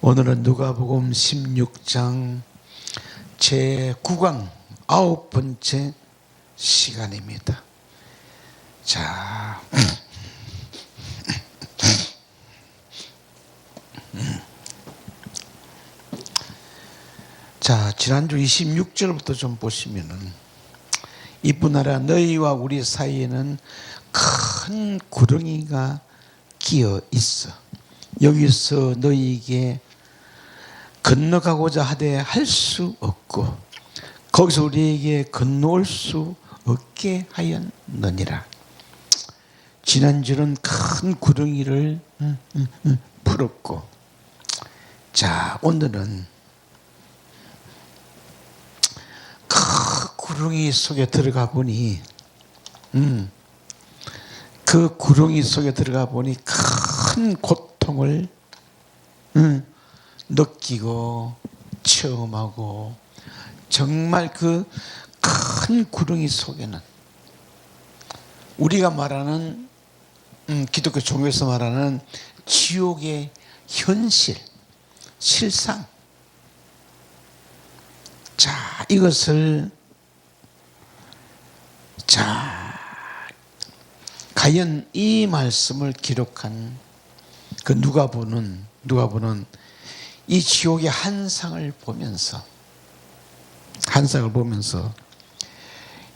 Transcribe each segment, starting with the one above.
오늘은 누가복음 16장 제9강 9번째 시간입니다. 자, 지난주 26절부터 좀 보시면은 이뿐하라 너희와 우리 사이에는 큰 구렁이가 끼어 있어. 여기서 너희에게 건너가고자 하되 할 수 없고 거기서 우리에게 건너올 수 없게 하였느니라. 지난주는 큰 구렁이를 풀었고, 자 오늘은 큰 구렁이 속에 들어가 보니 그 구렁이 속에 들어가 보니 큰 고통을 느끼고 체험하고, 정말 그 큰 구렁이 속에는 우리가 말하는 기독교 종교에서 말하는 지옥의 현실, 실상, 자 이것을 과연 이 말씀을 기록한 그 누가복음은 이 지옥의 한상을 보면서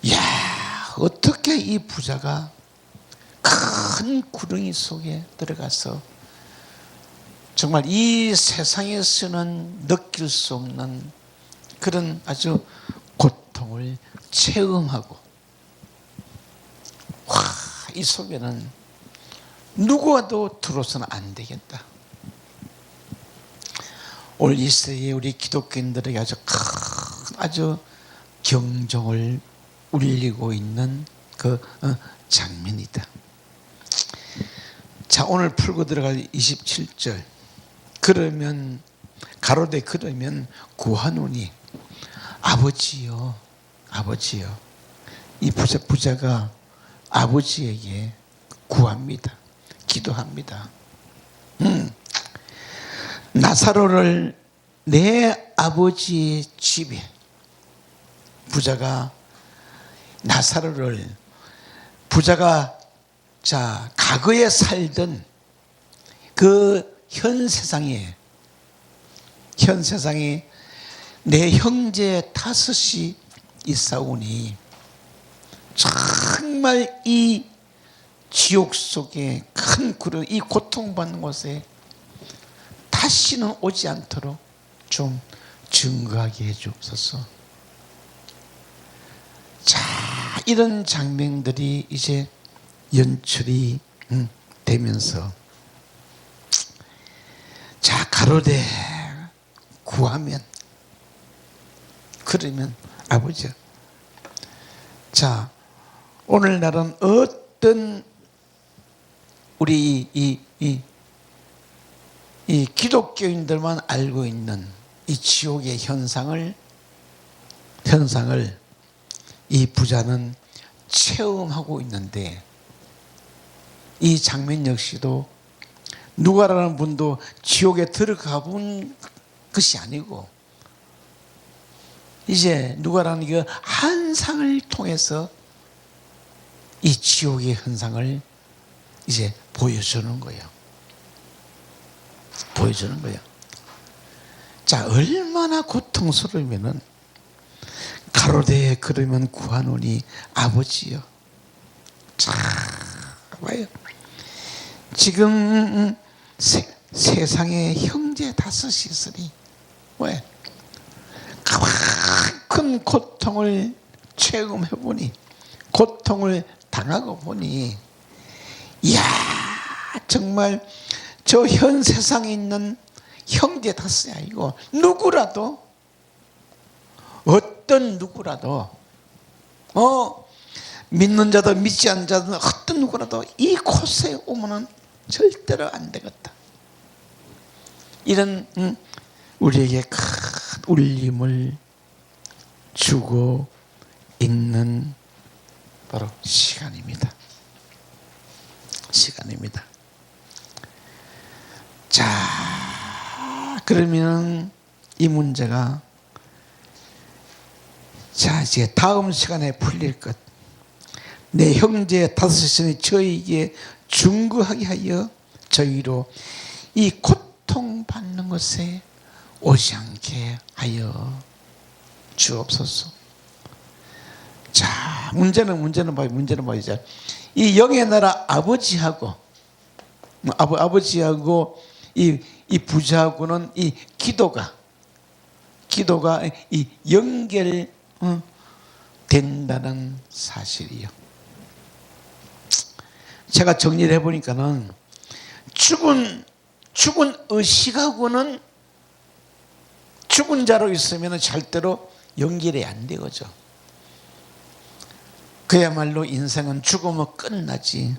야, 어떻게 이 부자가 큰 구렁이 속에 들어가서 정말 이 세상에서는 느낄 수 없는 그런 아주 고통을 체험하고, 이 속에는 누구와도 들어서는 안 되겠다. 오늘 이 시대에 우리 기독교인들에게 아주 경종을 울리고 있는 그 장면이다. 자, 오늘 풀고 들어갈 27절. 그러면 가로되 그러면 구하노니 아버지요. 이 부자가 아버지에게 구합니다. 기도합니다. 나사로를 내 아버지의 집에, 부자가 과거에 살던 그 현 세상에 내 형제 5이 있사오니 정말 이 지옥 속에 큰 구름, 이 고통받는 곳에 다시는 오지 않도록 좀 증거하게 해주옵소서. 자, 이런 장면들이 이제 연출이 되면서, 자 가로되 구하면 그러면 아버지, 자 오늘날은 어떤 우리 이 기독교인들만 알고 있는 이 지옥의 현상을 이 부자는 체험하고 있는데, 이 장면 역시도 누가라는 분도 지옥에 들어가 본 것이 아니고, 이제 누가라는 그 한상을 통해서 이 지옥의 현상을 이제 보여주는 거예요. 자, 얼마나 고통스러우면은 가로되 그러면 구하노니 아버지요. 자, 봐요. 지금 세상에 형제 5이 있으니 왜? 큰 고통을 체험해보니, 고통을 당하고 보니, 이야, 정말 저 현 세상에 있는 형제 5이 아니고 어떤 누구라도 믿는 자도 믿지 않는 자도 어떤 누구라도 이 곳에 오면은 절대로 안 되겠다. 이런 우리에게 큰 울림을 주고 있는 바로 시간입니다. 자, 그러면 이 문제가 자 이제 다음 시간에 풀릴 것. 내 형제 다섯이 저희에게 중구하게 하여 저희로 이 고통받는 것에 오지 않게 하여 주옵소서. 자 문제는 뭐죠? 이 영의 나라 아버지하고 이 부자하고는 이 기도가 이 연결 된다는 사실이요. 제가 정리를 해보니까는 죽은 의식하고는 죽은 자로 있으면 절대로 연결이 안 되거죠. 그야말로 인생은 죽으면 끝나지.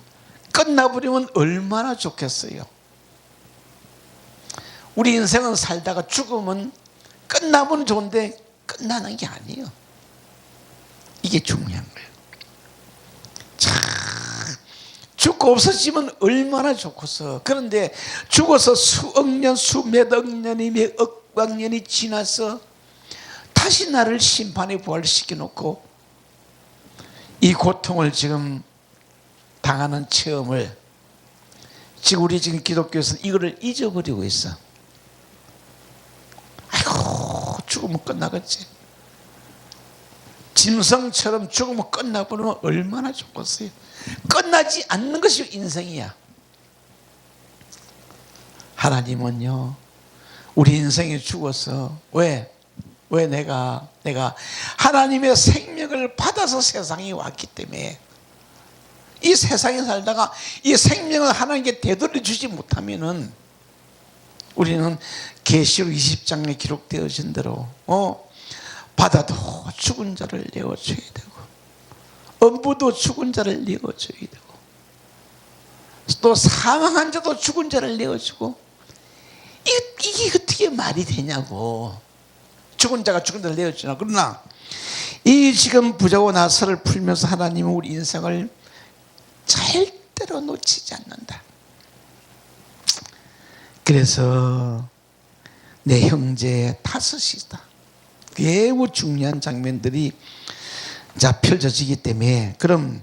끝나버리면 얼마나 좋겠어요. 우리 인생은 살다가 죽으면 끝나면 좋은데 끝나는 게 아니에요. 이게 중요한 거예요. 자, 죽고 없어지면 얼마나 좋겠어. 그런데 죽어서 수억 년, 수몇억 년이 몇억 년이 지나서 다시 나를 심판에 부활시켜 놓고 이 고통을 지금 당하는 체험을 지금 우리 지금 기독교에서는 이거를 잊어버리고 있어. 아이고 죽으면 끝나겠지. 짐승처럼 죽으면 끝나버리면 얼마나 좋겠어요. 끝나지 않는 것이 인생이야. 하나님은요 우리 인생에 죽어서 왜 내가 하나님의 생명을 받아서 세상에 왔기 때문에 이 세상에 살다가 이 생명을 하나님께 되돌려 주지 못하면은 우리는 계시록 20장에 기록되어진 대로 바다도 죽은 자를 내어줘야 되고 엄부도 죽은 자를 내어줘야 되고 또 사망한 자도 죽은 자를 내어주고 이게 어떻게 말이 되냐고. 죽은 자가 죽은 자를 내어주나. 그러나 이 지금 부자고 나서를 풀면서 하나님은 우리 인생을 절대로 놓치지 않는다. 그래서 내 형제 다섯이다. 매우 중요한 장면들이 자 펼쳐지기 때문에 그럼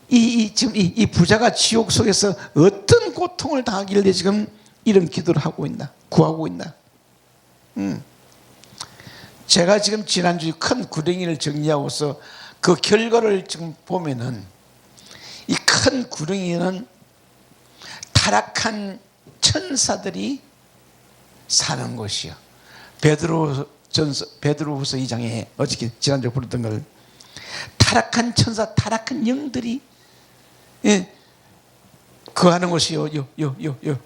지금 이 부자가 지옥 속에서 어떤 고통을 당하길래 지금 이런 기도를 하고 있나, 구하고 있나? 제가 지금 지난주에 큰 구덩이를 정리하고서 그 결과를 지금 보면은 이 큰 구덩이는 타락한 천사들이 사는 곳이요. 베드로후서 2장에 어저께 지난주에 부르던 걸 타락한 천사, 타락한 영들이 거하는 곳이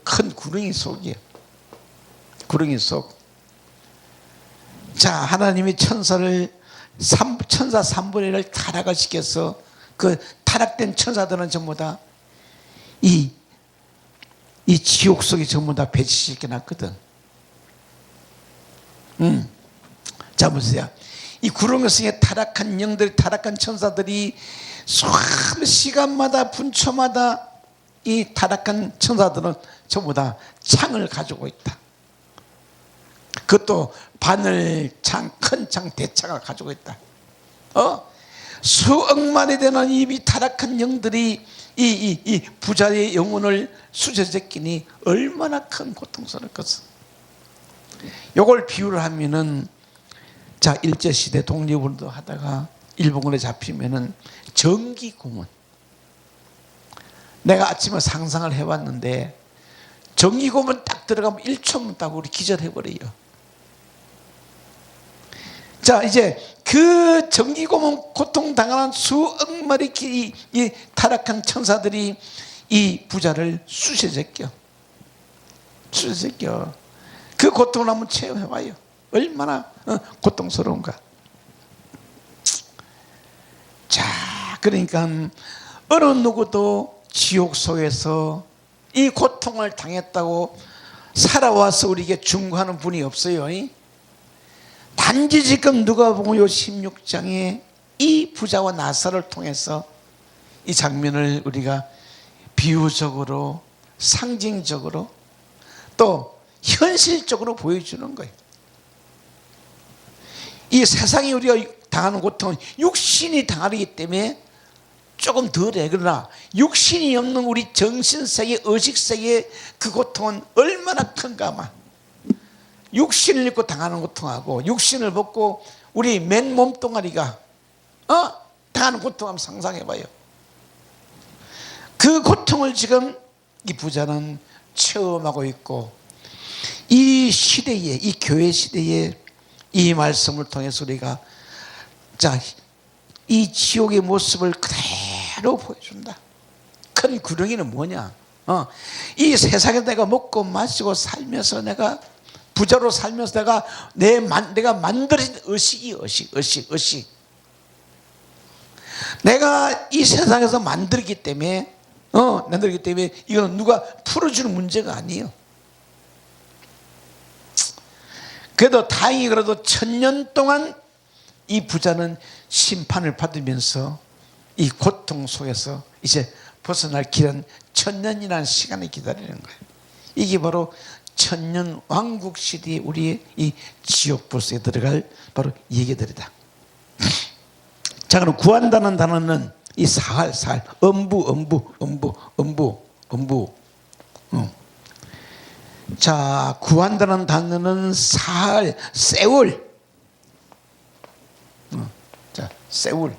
큰 구렁이 속이에요. 구렁이 속. 자, 하나님이 천사 3분의 1을 타락을 시켜서 그 타락된 천사들은 전부 다 이 지옥 속에 전부 다 배치시켜 놨거든. 자, 보세요. 이 구렁이 속에 타락한 영들이, 타락한 천사들이 수많은 시간마다 분초마다 이 타락한 천사들은 전부 다 창을 가지고 있다. 그것도 바늘창, 큰 창, 대창을 가지고 있다. 수억만이 되는 이 타락한 영들이 이 부자의 영혼을 수저제끼니 얼마나 큰 고통스럽겠어. 요걸 비유를 하면은 자, 일제시대 독립운동 하다가 일본군에 잡히면은 전기고문. 내가 아침에 상상을 해봤는데 전기고문 딱 들어가면 1초면 딱 우리 기절해버려요. 자, 이제 그 전기고문 고통당하는 수억 마리 이 타락한 천사들이 이 부자를 쑤셔제껴. 그 고통을 한번 체험해봐요. 얼마나 고통스러운가. 자, 그러니까 어느 누구도 지옥 속에서 이 고통을 당했다고 살아와서 우리에게 중고하는 분이 없어요. 단지 지금 누가복음 16장에 이 부자와 나사를 통해서 이 장면을 우리가 비유적으로, 상징적으로, 또 현실적으로 보여주는 거예요. 이 세상이 우리가 당하는 고통은 육신이 당하기 때문에 조금 덜해. 그러나 육신이 없는 우리 정신세계, 의식세계의 그 고통은 얼마나 큰가. 아마 육신을 입고 당하는 고통하고 육신을 벗고 우리 맨 몸뚱아리가 당하는 고통 한번 상상해봐요. 그 고통을 지금 이 부자는 체험하고 있고, 이 시대에, 이 교회 시대에 이 말씀을 통해서 우리가 이 지옥의 모습을 그대로 보여준다. 큰 구렁이는 뭐냐? 이 세상에 내가 먹고 마시고 살면서, 내가 부자로 살면서 내가 만들어진 의식. 내가 이 세상에서 만들기 때문에 이거는 누가 풀어주는 문제가 아니에요. 그래도 다행히 그래도 1000년 동안 이 부자는 심판을 받으면서 이 고통 속에서 이제 벗어날 길은 1000년이라는 시간을 기다리는 거예요. 이게 바로 1000년 왕국 시대에 우리의 이 지옥불소에 들어갈 바로 얘기들이다. 자, 그럼 구한다는 단어는 이 사할, 엄부. 자, 구한다는 단어는 사할, 세울. 자, 세울.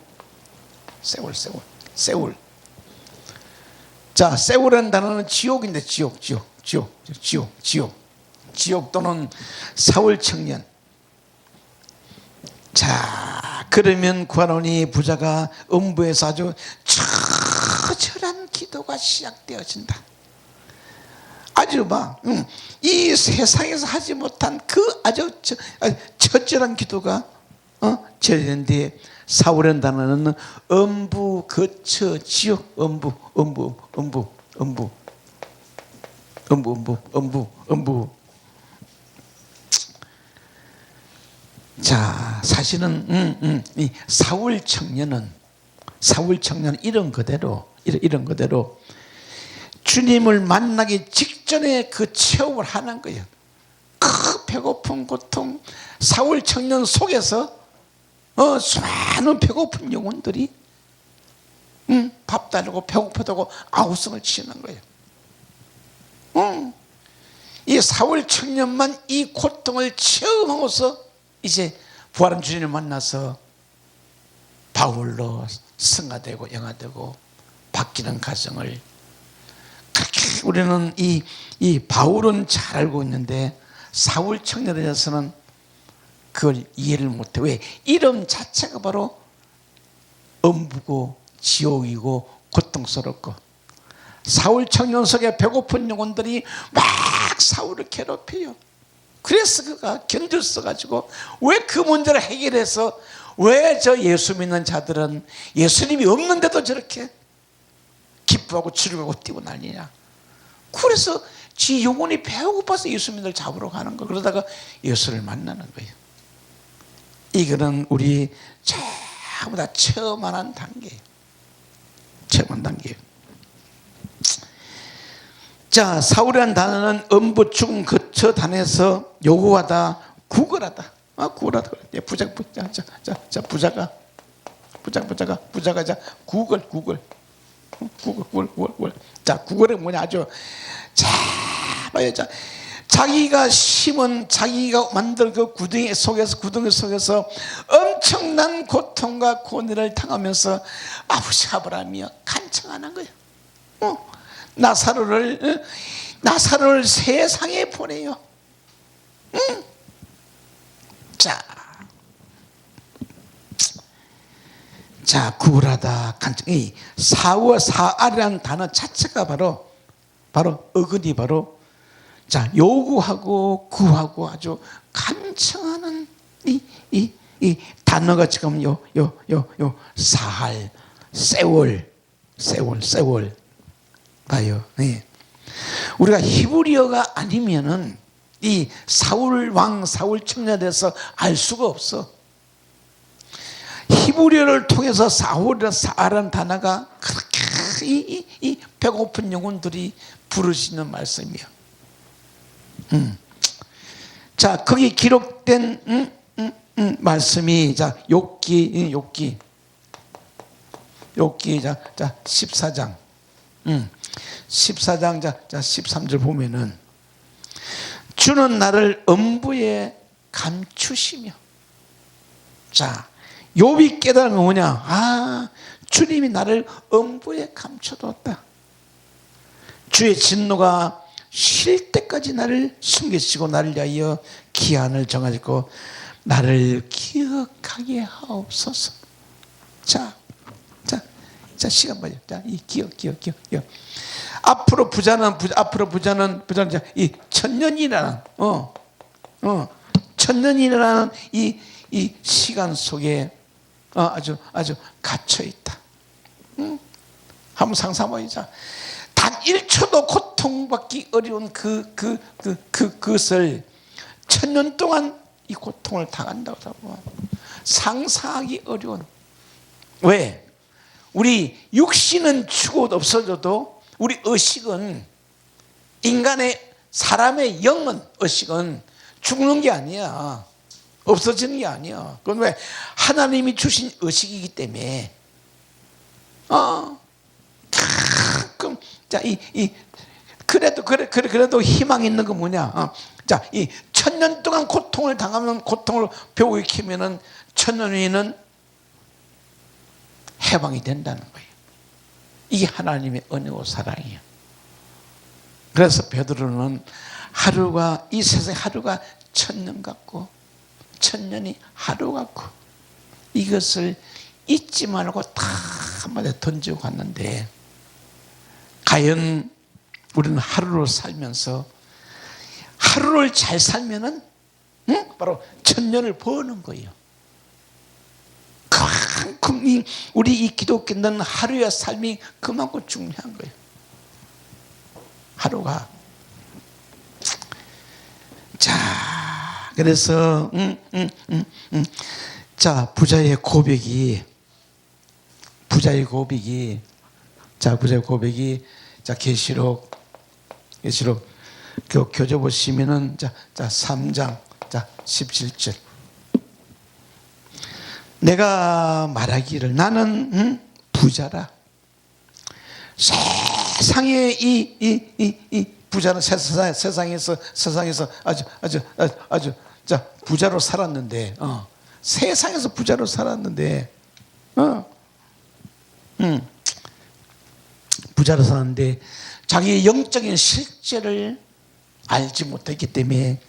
자, 세울이라는 단어는 지옥인데, 지옥 또는 사울청년. 자, 그러면 구하노니 부자가 음부에서 아주 처절한 기도가 시작되어진다. 아주 이 세상에서 하지 못한 그 아주 처절한 기도가 저리는데, 사울이라는 단어는 음부, 거처, 지옥, 음부. 자, 사실은 이 사울 청년은 이런 그대로 주님을 만나기 직전에 그 체험을 하는 거예요. 그 배고픈 고통, 사울 청년 속에서 수많은 배고픈 영혼들이 밥 달라고 배고프다고 아우성을 치는 거예요. 이 사울 청년만 이 고통을 체험하고서 이제 부활한 주님을 만나서 바울로 승화되고 영화되고 바뀌는 과정을, 그렇게 우리는 이 바울은 잘 알고 있는데 사울 청년에 대해서는 그걸 이해를 못해. 왜? 이름 자체가 바로 엄부고 지옥이고 고통스럽고, 사울 청년 속에 배고픈 영혼들이 막 사울을 괴롭혀요. 그래서 그가 견딜 수 가지고 왜 그 문제를 해결해서 왜 저 예수 믿는 자들은 예수님이 없는데도 저렇게 기뻐하고 즐거워 뛰고 난리냐. 그래서 지 영혼이 배고파서 예수님을 잡으러 가는 거. 그러다가 예수를 만나는 거예요. 이거는 우리 전부 다 체험하는 단계예요. 체험한 단계예요. 자, 사울이라는 단어는 음부, 죽음, 거처 단에서 요구하다, 구걸하다. 구걸하다. 부자가 구걸. 자, 구걸은 뭐냐? 아주 봐요. 자, 자기가 심은, 자기가 만든 그 구덩이 속에서 엄청난 고통과 고뇌를 당하면서 아버지 아브라함이여 간청하는 거예요. 나사로를 세상에 보내요. 자, 구걸하다, 간청. 이 사알이라는 단어 자체가 바로 어근이 자, 요구하고 구하고 아주 간청하는 이 단어가 지금 사할, 세월 봐요. 네. 우리가 히브리어가 아니면은 이 사울 청년에 대해서 알 수가 없어. 히브리어를 통해서 사울이라는 단어가 그렇게 이 배고픈 영혼들이 부르시는 말씀이야. 자, 거기 기록된 말씀이 자, 욥기 자 14장 14장 자 13절 보면은 주는 나를 음부에 감추시며. 자, 욥이 깨달은 건 뭐냐? 아, 주님이 나를 음부에 감춰뒀다. 주의 진노가 쉴 때까지 나를 숨기시고 나를 위하여 기한을 정하시고 나를 기억하게 하옵소서. 자, 시간 봐요. 자, 이 기억. 앞으로 부자는 이 천년이라는 천년이라는 이 시간 속에 아주 갇혀 있다. 한번 상상해보자. 단 1초도 고통받기 어려운 그것을 천년 동안 이 고통을 당한다고 하면 상상하기 어려운. 왜? 우리 육신은 죽어도 없어져도 우리 의식은, 인간의 사람의 영은, 의식은 죽는 게 아니야. 없어지는 게 아니야. 그건 왜? 하나님이 주신 의식이기 때문에. 가끔 자, 그래도 희망이 있는 건 뭐냐? 자, 이 천년 동안 고통을 당하면, 고통을 배우고 익히면은 천년 후에는 해방이 된다는 거예요. 이게 하나님의 은혜와 사랑이에요. 그래서 베드로는 하루가, 이 세상 하루가 천년 같고 천년이 하루 같고, 이것을 잊지 말고 다 한마디 던지고 갔는데, 과연 우리는 하루를 살면서 하루를 잘 살면은 바로 천년을 버는 거예요. 그만큼 우리 이 기독교는 하루의 삶이 그만큼 중요한 거예요. 하루가. 자, 그래서 자, 부자의 고백이 자, 계시록 교재 보시면은 자 3장 자 17절. 내가 말하기를 나는 부자라. 세상에 이 부자는 세상에서 아주 자 부자로 살았는데, 세상에서 부자로 살았는데, 부자로 살았는데 자기의 영적인 실제를 알지 못했기 때문에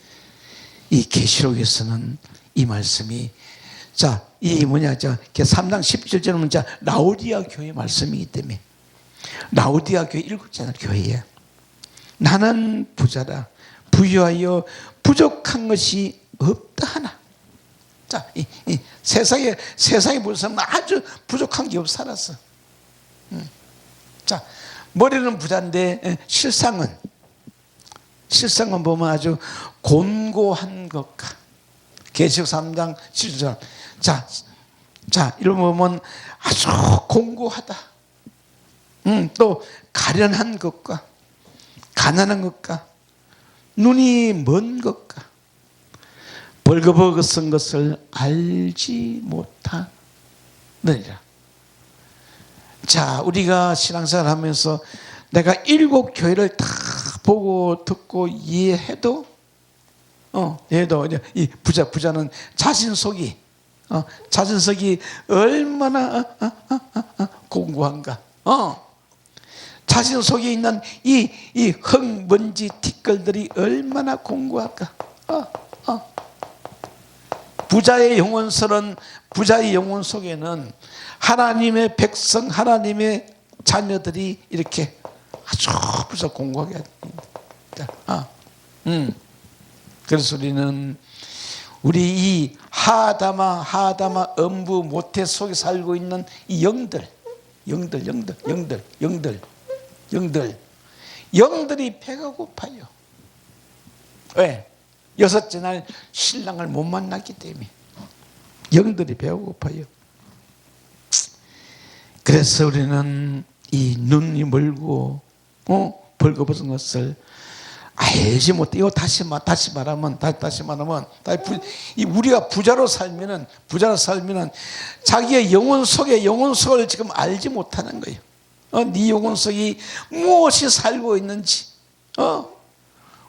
이 계시록에서는 이 말씀이, 자, 이 뭐냐, 저 3장 17절은 자 라오디아 교회 말씀이기 때문에, 라오디아 교회 7째 교회에 나는 부자라. 부유하여 부족한 것이 없다 하나. 자, 이 세상에 무슨 아주 부족한 게 없어 살았어. 자, 머리는 부자인데 실상은 보면 아주 곤고한 것과, 계시록 3장 7절. 자, 이런 거 보면 아주 공고하다. 또 가련한 것과, 가난한 것과, 눈이 먼 것과, 벌거벗은 것을 알지 못하느니라. 자, 우리가 신앙생활 하면서 내가 7 교회를 다 보고 듣고 이해해도, 이 부자는 자신 속이 얼마나 공고한가. 자신 속에 있는 이 흙먼지 티끌들이 얼마나 공고할까. 부자의 영혼 속에는 하나님의 백성, 하나님의 자녀들이 이렇게 아주 공고하게 합니다. 그래서 우리 이 하다마 음부 모태 속에 살고 있는 이 영들이 배가 고파요. 왜? 6째 날 신랑을 못 만났기 때문에 영들이 배가 고파요. 그래서 우리는 이 눈이 멀고 벌거벗은 것을 알지 못해. 이거 다시 말하면 우리가 부자로 살면은 자기의 영혼 속을 지금 알지 못하는 거예요. 네 영혼 속이 무엇이 살고 있는지.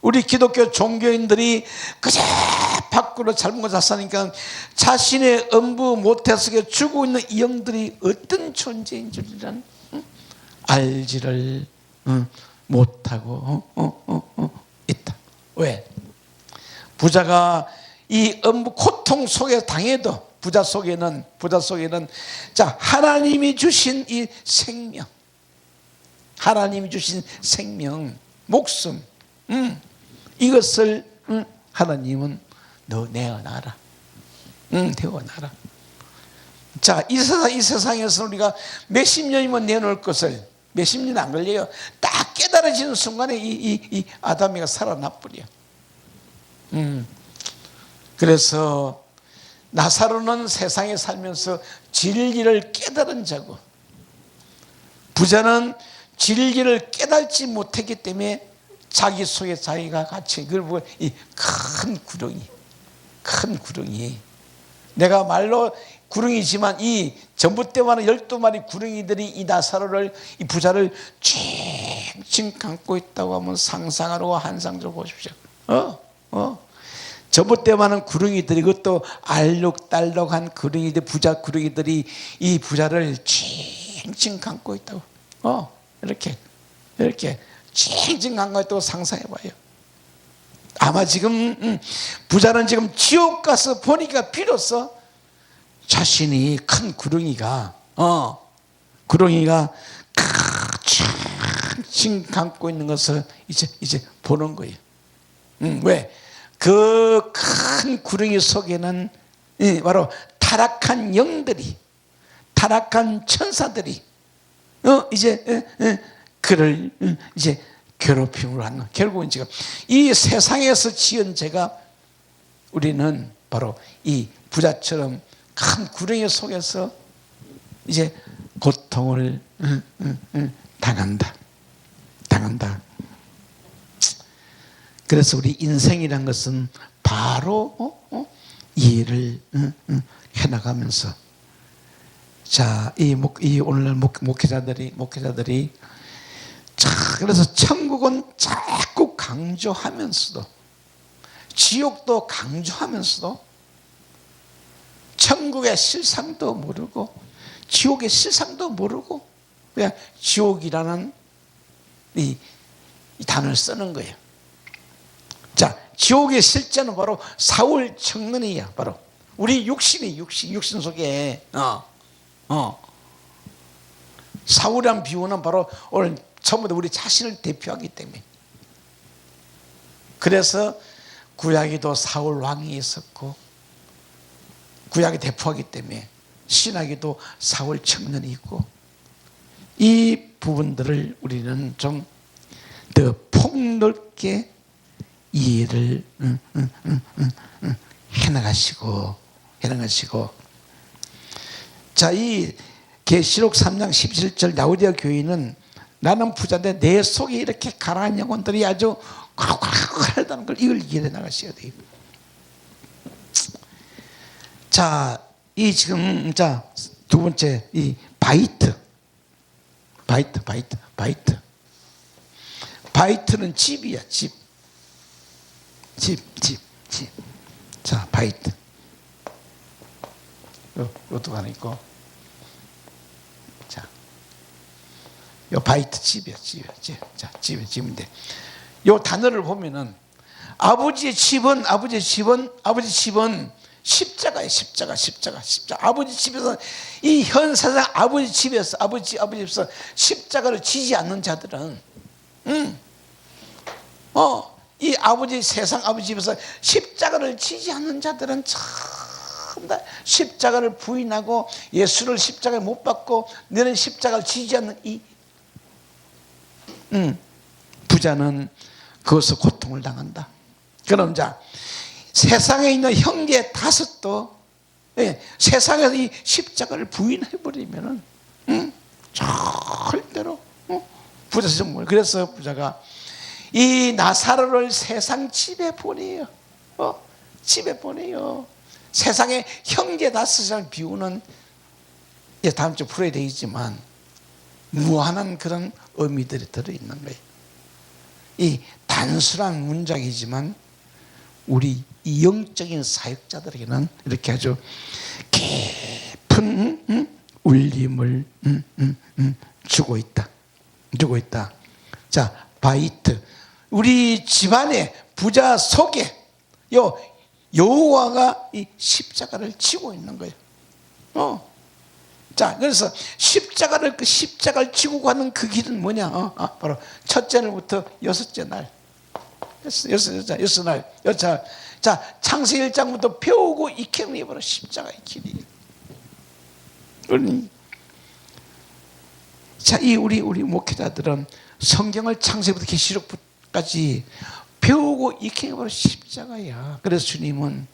우리 기독교 종교인들이 그저 밖으로 잘못 거 사니까 자신의 음부 모태 속에 죽어 있는 이 영들이 어떤 존재인 줄이란 알지를 못하고 있다. 왜? 부자가 이 음부 고통 속에 당해도 부자 속에는 자, 하나님이 주신 이 생명, 하나님이 주신 생명, 목숨, 이것을 하나님은 너 내어놔라. 내어놔라. 자, 이 세상에서 우리가 몇십 년이면 내놓을 것을 몇십 년 안 걸려요. 딱 깨달아지는 순간에 이 아담이가 살아나 버려. 그래서 나사로는 세상에 살면서 진리를 깨달은 자고, 부자는 진리를 깨달지 못했기 때문에 자기 속에 자기가 갇힌 그걸 이 큰 구렁이 내가 말로 구렁이지만 이 전봇대 많은 12마리 구렁이들이 이 나사로를, 이 부자를 칭칭 감고 있다고 하면 상상하고 환상적으로 보십시오. 전봇대 많은 구렁이들이, 그것도 알록달록한 구렁이들, 부자 구렁이들이 이 부자를 칭칭 감고 있다고. 이렇게 칭칭 감고 있다고 상상해봐요. 아마 지금 부자는 지금 지옥 가서 보니까 비로소 자신이 큰 구렁이가 칭칭 감고 있는 것을 이제 보는 거예요. 왜? 그 큰 구렁이 속에는 바로 타락한 영들이, 타락한 천사들이 그를 이제 괴롭힘을 하는, 결국은 지금 이 세상에서 지은 죄가 우리는 바로 이 부자처럼 큰 구렁이 속에서 이제 고통을 당한다. 그래서 우리 인생이란 것은 바로 이해를 해나가면서, 자, 이 오늘날 목회자들이 자, 그래서 천국은 자꾸 강조하면서도, 지옥도 강조하면서도, 천국의 실상도 모르고 지옥의 실상도 모르고 그냥 지옥이라는 이 단어를 쓰는 거예요. 자, 지옥의 실제는 바로 사울 청년이야. 바로 우리 육신 속에 사울이란 비유는 바로 오늘 처음부터 우리 자신을 대표하기 때문에. 그래서 구약에도 사울 왕이 있었고, 구약이 대표하기 때문에 신약에도 사울 청년이 있고, 이 부분들을 우리는 좀 더 폭넓게 이해를 해나가시고. 자, 이 계시록 3장 17절 라우디아 교인은 나는 부자인데 내 속에 이렇게 가라앉은 영혼들이 아주 하다는 걸 이걸 이해해 나가셔야 돼요. 자, 이 지금 두 번째 이 바이트는 집이야. 집. 자, 바이트. 이것도 하나 있고. 자, 요 바이트 집이야. 자, 집인데, 요 단어를 보면은 아버지의 집은 십자가예요. 십자가. 아버지 집에서, 이 현 세상 아버지 집에서 십자가를 지지 않는 자들은, 이 세상 아버지 집에서 십자가를 지지 않는 자들은 참 다 십자가를 부인하고 예수를 십자가에 못 박고 너는 십자가를 지지 않는 이 부자는 그것을 고통을 당한다. 그럼 자, 세상에 있는 형제 다섯도 세상에서 이 십자가를 부인해버리면은 절대로 부자 정말. 그래서 부자가 이 나사로를 세상 집에 보내요. 집에 보내요. 세상에 형제 다섯을 비우는, 다음 주 풀어야 되겠지만 무한한 그런 의미들이 들어있는 거예요. 이 단순한 문장이지만 우리 이 영적인 사역자들에게는 이렇게 아주 깊은 울림을 주고 있다. 주고 있다. 자, 바이트. 우리 집안의 부자 속에 여호와가 이 십자가를 지고 있는 거예요. 자, 그래서 십자가를 지고 가는 그 길은 뭐냐? 바로 첫째 날부터 여섯째 날. 여섯 날. 자, 창세기 1장부터 배우고 익히는 게 바로 십자가의 길이에요. 자, 우리 목회자들은 성경을 창세기부터 계시록까지 배우고 익히는 게 바로 십자가야. 그래서 주님은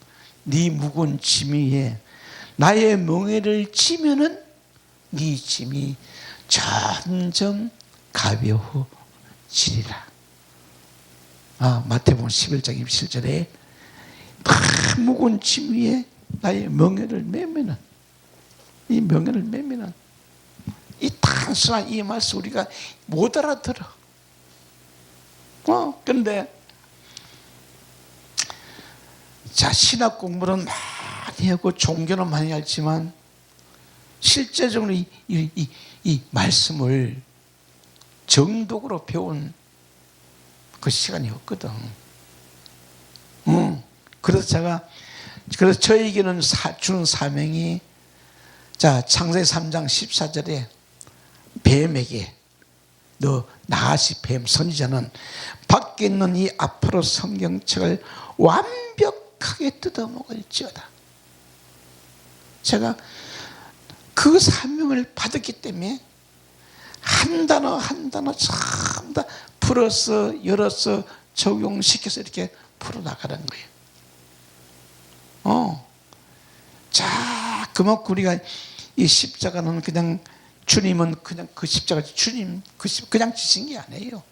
네 무거운 짐 위에 나의 멍에를 지면은 네 짐이 점점 가벼워지리라. 마태복음 11장 27절에 무거운 짐 위에 나의 멍에를 메면은, 이 멍에를 메면은, 이 단순한 이 말씀 우리가 못 알아들어. 그런데 자, 신학 공부는 많이 하고 종교는 많이 알지만 실제적으로 이 말씀을 정독으로 배운 그 시간이 없거든. 그래서 저에게는 주는 사명이, 자, 창세기 3장 14절에 뱀에게 너 나하시 뱀 선지자는 밖에 있는 이 앞으로 성경책을 완벽하게 뜯어먹을지어다. 제가 그 사명을 받았기 때문에 한 단어 한 단어 참 다 풀어서 열어서 적용시켜서 이렇게 풀어나가는 거예요. 자, 그만큼 우리가 이 십자가는 그냥, 주님은 그냥 그 십자가, 주님 그냥 지신 게 아니에요.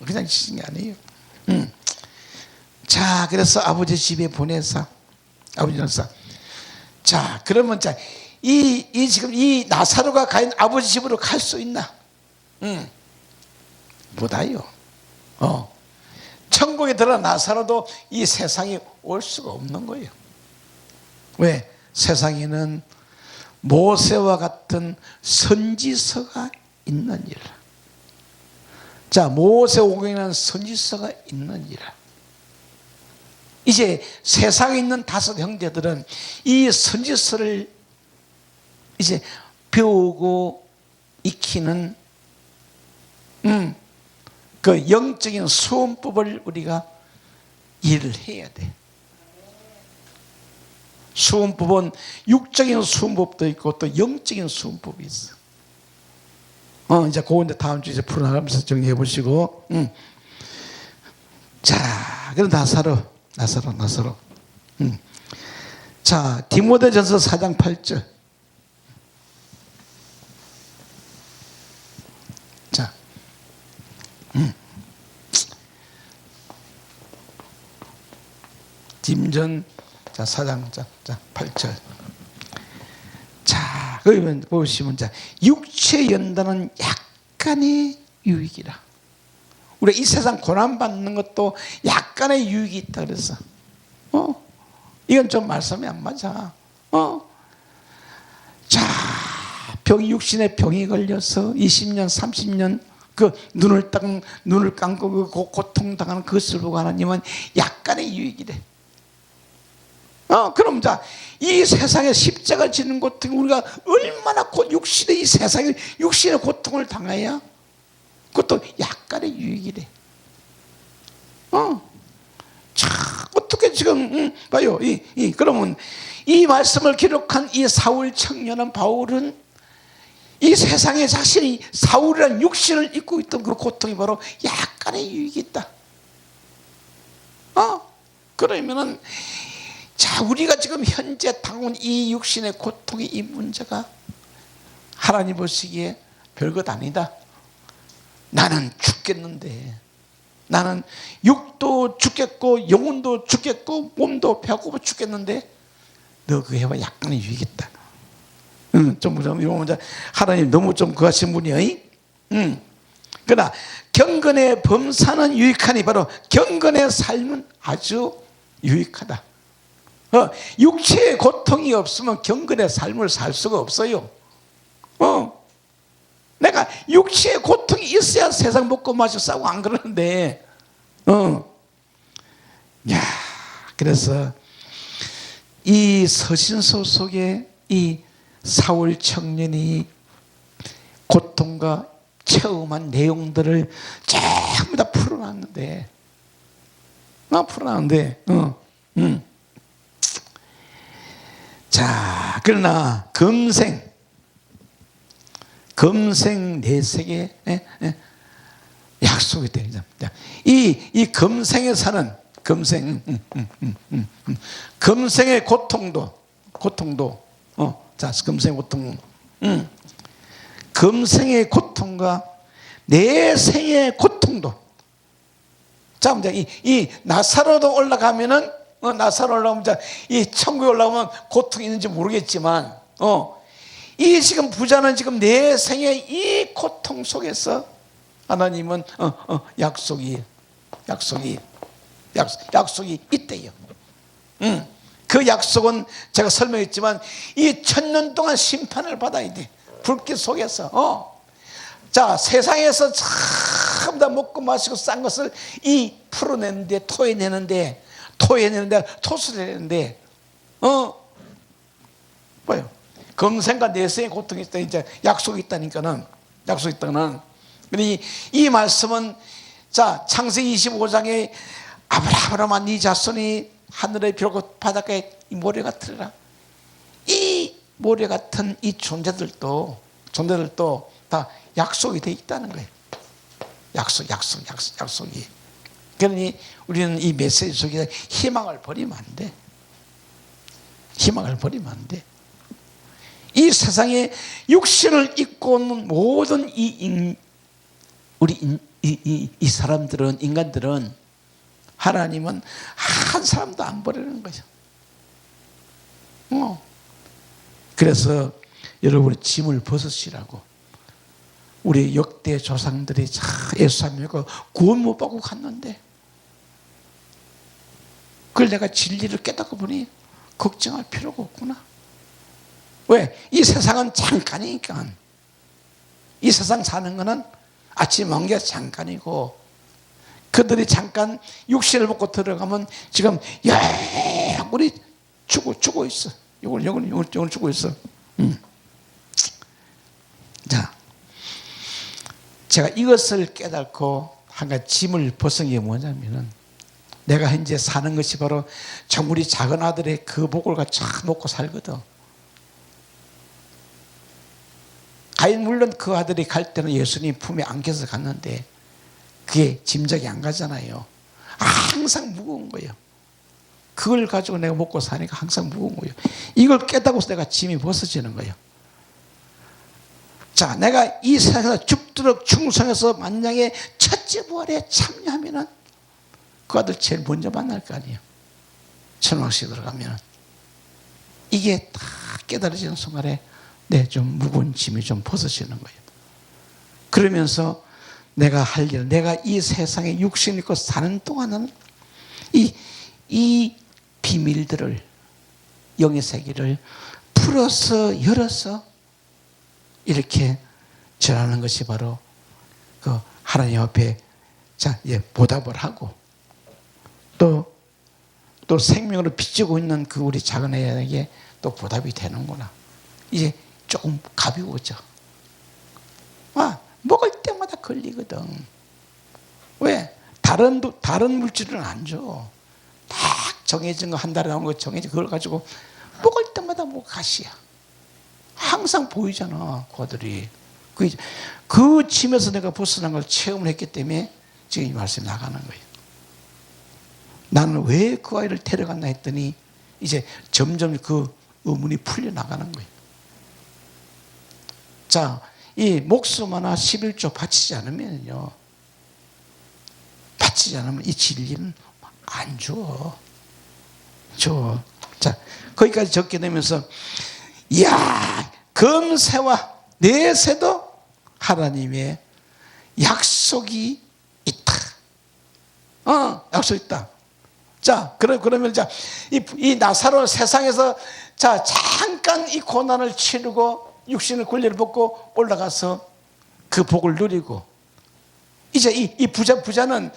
그냥 지신 게 아니에요. 자, 그래서 아버지 집에 보내서, 아버지로서, 자, 그러면 자, 지금 이 나사로가 가 있는 아버지 집으로 갈 수 있나? 못와요. 천국에 들어 나사로도 이 세상에 올 수가 없는 거예요. 왜? 세상에는 모세와 같은 선지서가 있느니라. 자, 모세오경이라는 선지서가 있느니라. 이제 세상에 있는 다섯 형제들은 이 선지서를 이제 배우고 익히는 그 영적인 수험법을 우리가 일을 해야 돼. 수험법은 육적인 수험법도 있고 또 영적인 수험법이 있어. 이제 그거 이제 다음 주에 풀어나가면서 정리해 보시고. 자, 그럼 나사로. 자, 디모데전서 4장 8절. 자, dim전, 자, 4장, 자, 8절. 자, 그러면 보시면, 자, 육체 연단은 약간의 유익이라. 우리가 이 세상 고난받는 것도 약간의 유익이 있다 그래서. 이건 좀 말씀이 안 맞아. 자, 육신의 병이 걸려서 20년, 30년 그 눈을 감고 그 고통당하는 그것을 보고 하나님은 약간의 유익이래. 그럼 자, 이 세상에 십자가 지는 고통, 우리가 얼마나 육신의 이 세상에 육신의 고통을 당해야 그것도 약간의 유익이래. 자, 어떻게 지금 봐요. 그러면 이 말씀을 기록한 이 사울 청년은 바울은 이 세상에 자신이 사울이라는 육신을 입고 있던 그 고통이 바로 약간의 유익이 있다. 그러면은 자, 우리가 지금 현재 당한 이 육신의 고통의 이 문제가 하나님 보시기에 별것 아니다. 나는 죽겠는데 나는 육도 죽겠고 영혼도 죽겠고 몸도 배고파 죽겠는데 너 그거 해봐 약간의 유익있다. 좀 이러면 하나님 너무 좀 그하신 분이요. 그러나 경건의 범사는 유익하니 바로 경건의 삶은 아주 유익하다. 육체의 고통이 없으면 경건의 삶을 살 수가 없어요. 내가 육체의 고통이 있어야 세상 먹고 마시고 싸고 안 그러는데, 야, 그래서 이 서신서 속에 이 사울 청년이 고통과 체험한 내용들을 전부 다 풀어놨는데, 자, 그러나 금생 내세계 약속이 돼. 이 금생에 사는 금생의 고통도 자, 금생의 고통, 금생의 고통과 내생의 고통도. 자, 이 나사로도 올라가면은 나사로 올라오면 이 천국에 올라오면 고통이 있는지 모르겠지만, 이 지금 부자는 지금 내생의 이 고통 속에서 하나님은 약속이 있대요. 그 약속은 제가 설명했지만 이 1000년 동안 심판을 받아야 돼. 불길 속에서. 자, 세상에서 참 다 먹고 마시고 싼 것을 이 풀어내는데, 토해내는데 토수를 내는데, 뭐요? 금생과 내생의 고통이 있다. 이제 약속이 있다니까는. 이 말씀은, 자, 창세기 25장에 아브라함아 네 자손이 하늘에 별고 바닷가에 이 모래 같으리라. 이 모래 같은 이 존재들도 다 약속이 돼 있다는 거예요. 약속이. 그러니 우리는 이 메시지 속에 희망을 버리면 안 돼. 이 세상에 육신을 입고 있는 모든 이 사람들은, 인간들은, 하나님은 한 사람도 안 버리는 거죠. 그래서 여러분이 짐을 벗으시라고. 우리 역대 조상들이 예수님과 구원 못 받고 갔는데, 그걸 내가 진리를 깨닫고 보니 걱정할 필요가 없구나. 왜? 이 세상은 잠깐이니까. 이 세상 사는 거는 아침 먼 게 잠깐이고, 그들이 잠깐 육신을 먹고 들어가면 지금 영원히 죽어 있어. 영원히 죽어 있어. 자, 제가 이것을 깨닫고 한 가지 짐을 벗은 게 뭐냐면은, 내가 현재 사는 것이 바로 우리 작은 아들의 그 복을 갖춰 먹고 살거든. 물론 그 아들이 갈 때는 예수님 품에 안겨서 갔는데 그게 짐작이 안 가잖아요. 항상 무거운 거예요. 그걸 가지고 내가 먹고 사니까 항상 무거운 거예요. 이걸 깨닫고서 내가 짐이 벗어지는 거예요. 자, 내가 이 세상에서 죽도록 충성해서 만약에 첫째 부활에 참여하면은 그 아들 제일 먼저 만날 거 아니에요. 천왕시에 들어가면. 이게 다 깨달아지는 순간에 좀 무거운 짐이 좀 벗어지는 거예요. 그러면서 내가 할 일, 내가 이 세상에 육신 입고 사는 동안은 이 비밀들을, 영의 세계를 풀어서 열어서 이렇게 전하는 것이 바로 그 하나님 앞에 보답을 하고, 또 생명으로 비추고 있는 그 우리 작은 애에게 또 보답이 되는구나. 이제 조금 가벼워져. 먹을 때마다 걸리거든. 왜? 다른 물질은 안 줘. 딱 정해진 거, 한 달에 나오는 거 정해진 그걸 가지고 먹을 때마다 뭐 가시야. 항상 보이잖아, 그 아들이. 그 짐에서 내가 벗어난 걸 체험을 했기 때문에 지금 이 말씀이 나가는 거예요. 나는 왜 그 아이를 데려갔나 했더니 이제 점점 그 의문이 풀려나가는 거예요. 자, 이 목숨 하나 11조 바치지 않으면요, 바치지 않으면 이 진리는 안 줘. 자, 거기까지 적게 되면서, 이야, 금세와 내세도 하나님의 약속이 있다. 약속이 있다. 자, 그러면 자, 이 나사로 세상에서 자, 잠깐 이 고난을 치르고 육신의 권리를 벗고 올라가서 그 복을 누리고, 이제 이 부자는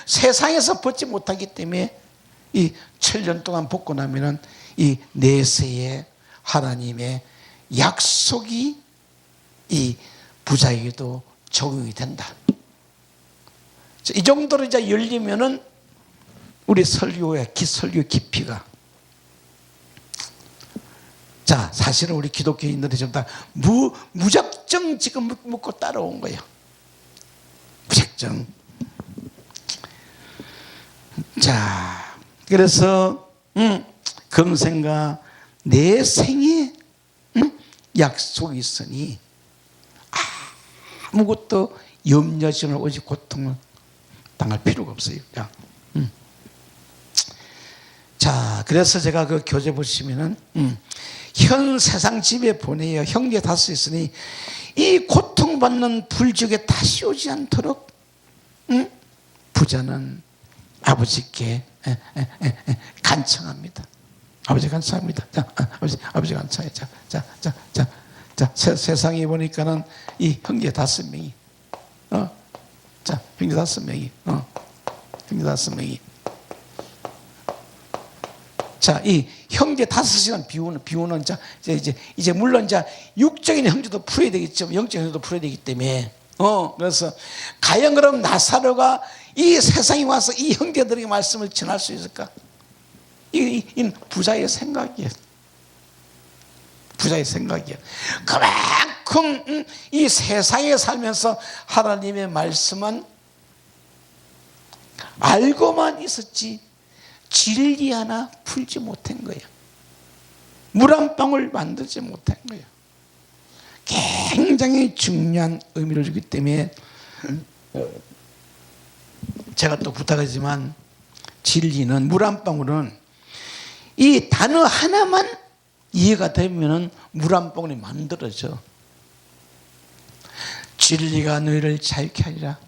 세상에서 벗지 못하기 때문에 이 7년 동안 벗고 나면은 이 내세의 하나님의 약속이 이 부자에게도 적용이 된다. 이 정도로 이제 열리면은 우리 설교의 깊이가, 자, 사실은 우리 기독교인들이 좀 다 무작정 지금 묻고 따라온 거예요. 무작정. 자, 그래서 금생과 내생에 약속이 있으니 아무것도 염려지는 오직 고통을 당할 필요가 없어요. 자, 그래서 제가 그 교재 보시면은 현 세상 집에 보내어 형제 다섯 있으니 이 고통받는 불족에 다시 오지 않도록 부자는 아버지께 간청합니다. 아버지 간청합니다. 자, 아버지 간청해. 자, 세상에 보니까는 이 형제 다섯 명이, 자, 형제 다섯 명이, 형제 다섯 명이. 자, 이 형제 다섯이란 비유는 자, 이제 물론 자, 육적인 형제도 풀어야 되겠죠. 영적인 형제도 풀어야 되기 때문에. 그래서 과연 그럼 나사로가 이 세상에 와서 이 형제들에게 말씀을 전할 수 있을까? 이 부자의 생각이에요. 부자의 생각이에요. 그만큼 이 세상에 살면서 하나님의 말씀은 알고만 있었지 진리 하나 풀지 못한 거예요. 물 한 방울 만들지 못한 거예요. 굉장히 중요한 의미를 주기 때문에 제가 또 부탁하지만, 진리는, 물 한 방울은 이 단어 하나만 이해가 되면 물 한 방울이 만들어져. 진리가 너희를 자유케 하리라.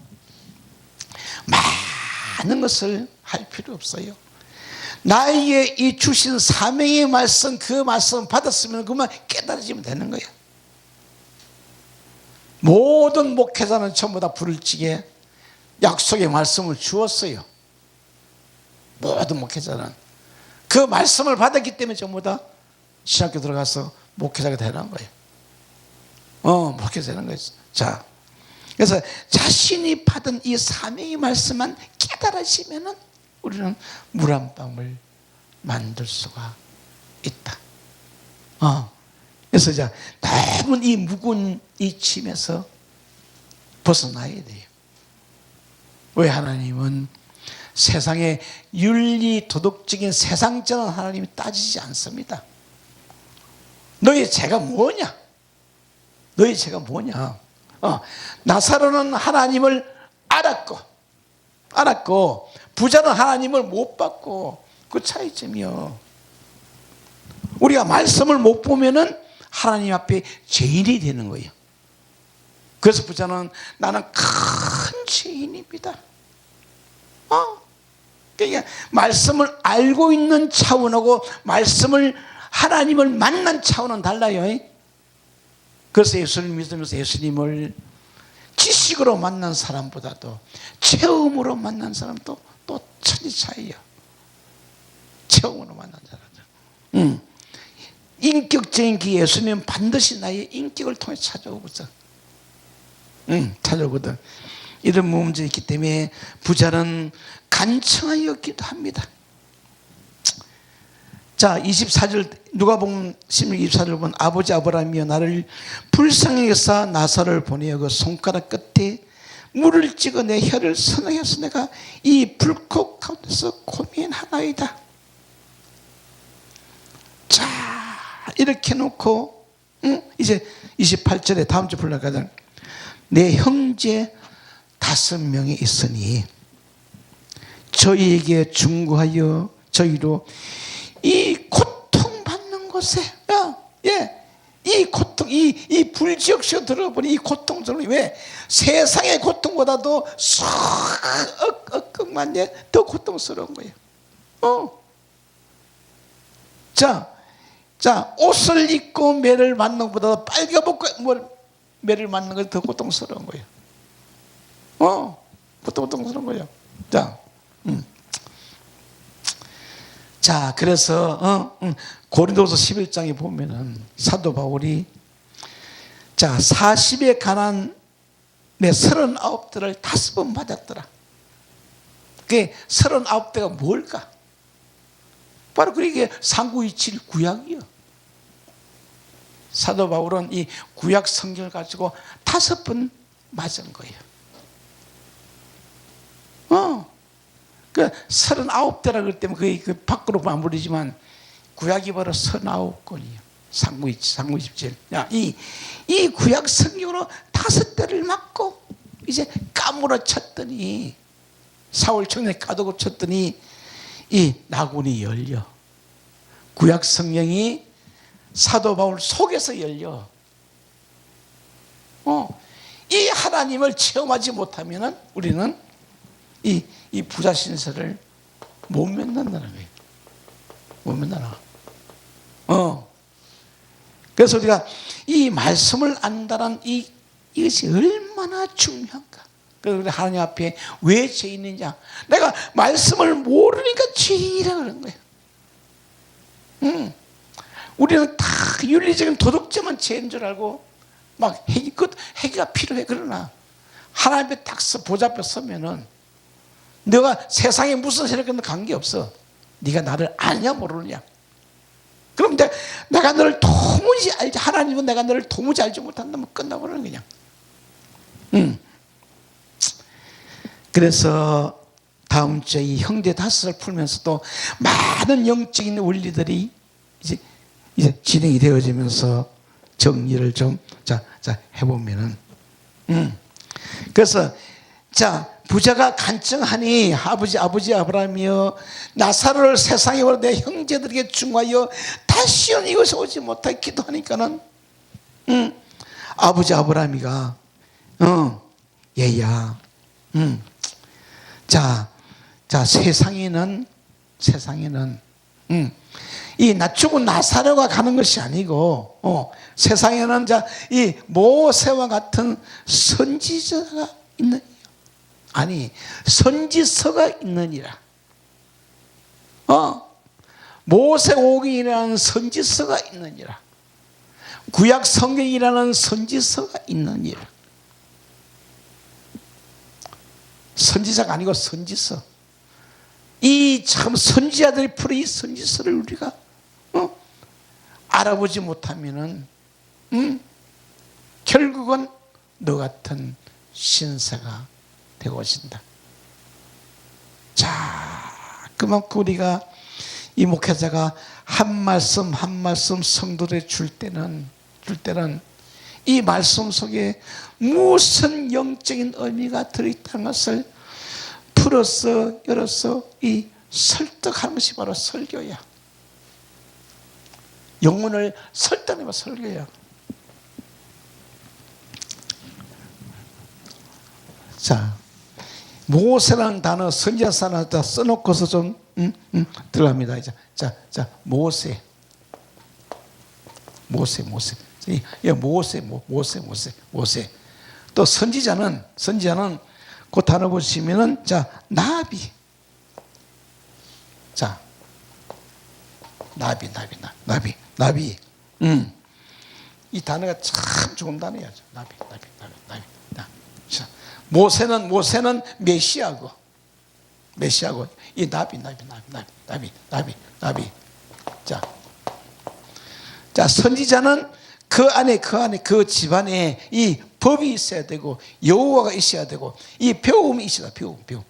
많은 것을 할 필요 없어요. 나에게 이 주신 사명의 말씀, 그 말씀 받았으면 그만 깨달아지면 되는 거예요. 모든 목회자는 전부 다 부르짖게 약속의 말씀을 주었어요. 모든 목회자는 그 말씀을 받았기 때문에 전부 다 신학교 들어가서 목회자가 되는 거예요. 목회자 되는 거예요. 자, 그래서 자신이 받은 이 사명의 말씀만 깨달아지면은 우리는 물 한 방울 만들 수가 있다. 그래서 이제 너무 이 무거운 이 짐에서 벗어나야 돼요. 왜? 하나님은 세상의 윤리 도덕적인 세상적인 하나님이 따지지 않습니다. 너희 죄가 뭐냐? 너희 죄가 뭐냐? 나사로는 하나님을 알았고 부자는 하나님을 못 받고, 그 차이점이요. 우리가 말씀을 못 보면은 하나님 앞에 죄인이 되는 거예요. 그래서 부자는 나는 큰 죄인입니다. 그러니까 말씀을 알고 있는 차원하고 하나님을 만난 차원은 달라요. 그래서 예수님을 믿으면서 예수님을 지식으로 만난 사람보다도 체험으로 만난 사람도 또 천지 차이요. 체험으로 만난 사람들. 인격적인 그 예수님은 반드시 나의 인격을 통해 찾아오거든. 찾아오거든. 이런 문제가 있기 때문에 부자는 간청하여 기도합니다. 자, 24절 누가복음 16 24절 보면 아버지 아브라함이여 나를 불쌍히 여사 나사로를 보내어 그 손가락 끝에 물을 찍어 내 혀를 선하여서 내가 이 불꽃 가운데서 고민하나이다. 자, 이렇게 놓고 이제 28절에 다음 주 불러가자. 내 형제 5명이 있으니 저희에게 중구하여 저희로 이 고통받는 곳에 이 고통, 이 불지역시에 들어버린 이 고통스러운, 왜? 세상의 고통보다도 억억만 더 고통스러운 거예요. 자, 옷을 입고 매를 맞는 것보다 빨개벗고 매를 맞는 것이 더 고통스러운 거예요. 고통스러운 거예요. 자, 그래서 고린도서 11장에 보면은 사도 바울이 40에 관한 내 39대를 5번 맞았더라. 그게 39대가 뭘까? 바로 그게 3927 구약이요. 사도 바울은 이 구약 성경을 가지고 5번 맞은 거예요. 그 39대라 그럴 때면 그 밖으로만 부르지만 구약이 바로 39권이에요. 3927. 이 구약 성경으로 5대를 맞고 이제 까무러 쳤더니, 사울 청년에 가두고 쳤더니 이 나군이 열려. 구약 성경이 사도 바울 속에서 열려. 이 하나님을 체험하지 못하면은 우리는 이 부자 신세를 못 만난다는 거예요. 못 만나나. 그래서 우리가 이 말씀을 안다는 이것이 얼마나 중요한가. 그래서 우리 하나님 앞에 왜 죄인이냐? 내가 말씀을 모르니까 죄인이라 그런 거예요. 우리는 다 윤리적인 도덕자만 죄인 줄 알고 막 회개가 필요해. 그러나 하나님 앞에 딱 보좌 앞에 서면은 너가 세상에 무슨 세력과는 관계없어. 네가 나를 아냐 모르느냐. 그럼 내가 너를 도무지 알지, 하나님은 내가 너를 도무지 알지 못한다면 끝나버리는 거냐. 그래서 다음 주에 이 형제 5을 풀면서도 많은 영적인 원리들이 이제 진행이 되어지면서 정리를 좀 해보면은 그래서 부자가 간청하니 아버지 아브라함이여, 나사로를 세상에 오라 내 형제들에게 중하여 다시는 이곳에 오지 못하게 기도하니까는 아버지 아브라함이가 얘야, 세상에는 이 낮추고 나사로가 가는 것이 아니고 세상에는 이 모세와 같은 선지자가 있는, 아니 선지서가 있느니라. 모세오경이라는 선지서가 있느니라. 구약 성경이라는 선지서가 있느니라. 선지자가 아니고 선지서. 이 참 선지자들이 풀이 이 선지서를 우리가 알아보지 못하면은 결국은 너 같은 신세가 되고 오신다. 그만큼 우리가 이 목회자가 한 말씀 한 말씀 성도들에 줄 때는 이 말씀 속에 무슨 영적인 의미가 들어있다는 것을 풀어서 열어서 이 설득하는 것이 바로 설교야. 영혼을 설득하는 것이 설교야. 모세라는 단어 선지자사나 써놓고서 좀 들어갑니다. 모세. 또 선지자는 그 단어 보시면은 나비. 나비. 이 단어가 참 좋은 단어야. 나비. 모세는 메시아고 이 나비. 선지자는 그 안에 그 집안에 이 법이 있어야 되고 여호와가 있어야 되고 이 배움이 있어야 돼. 배움.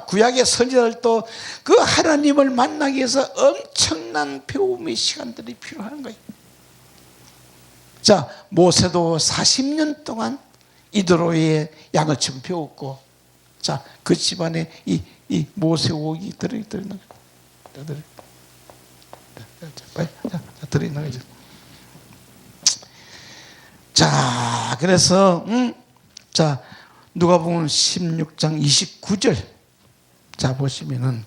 구약의 선지자들도 그 하나님을 만나기 위해서 엄청난 배움의 시간들이 필요한 거예요. 모세도 40년 동안 이드로의 양을 처음 배웠고 자, 그 집안에 이 모세옥이 들어있는 거죠. 들어있는 거죠. 자, 그래서 자, 누가복음 16장 29절 자 보시면은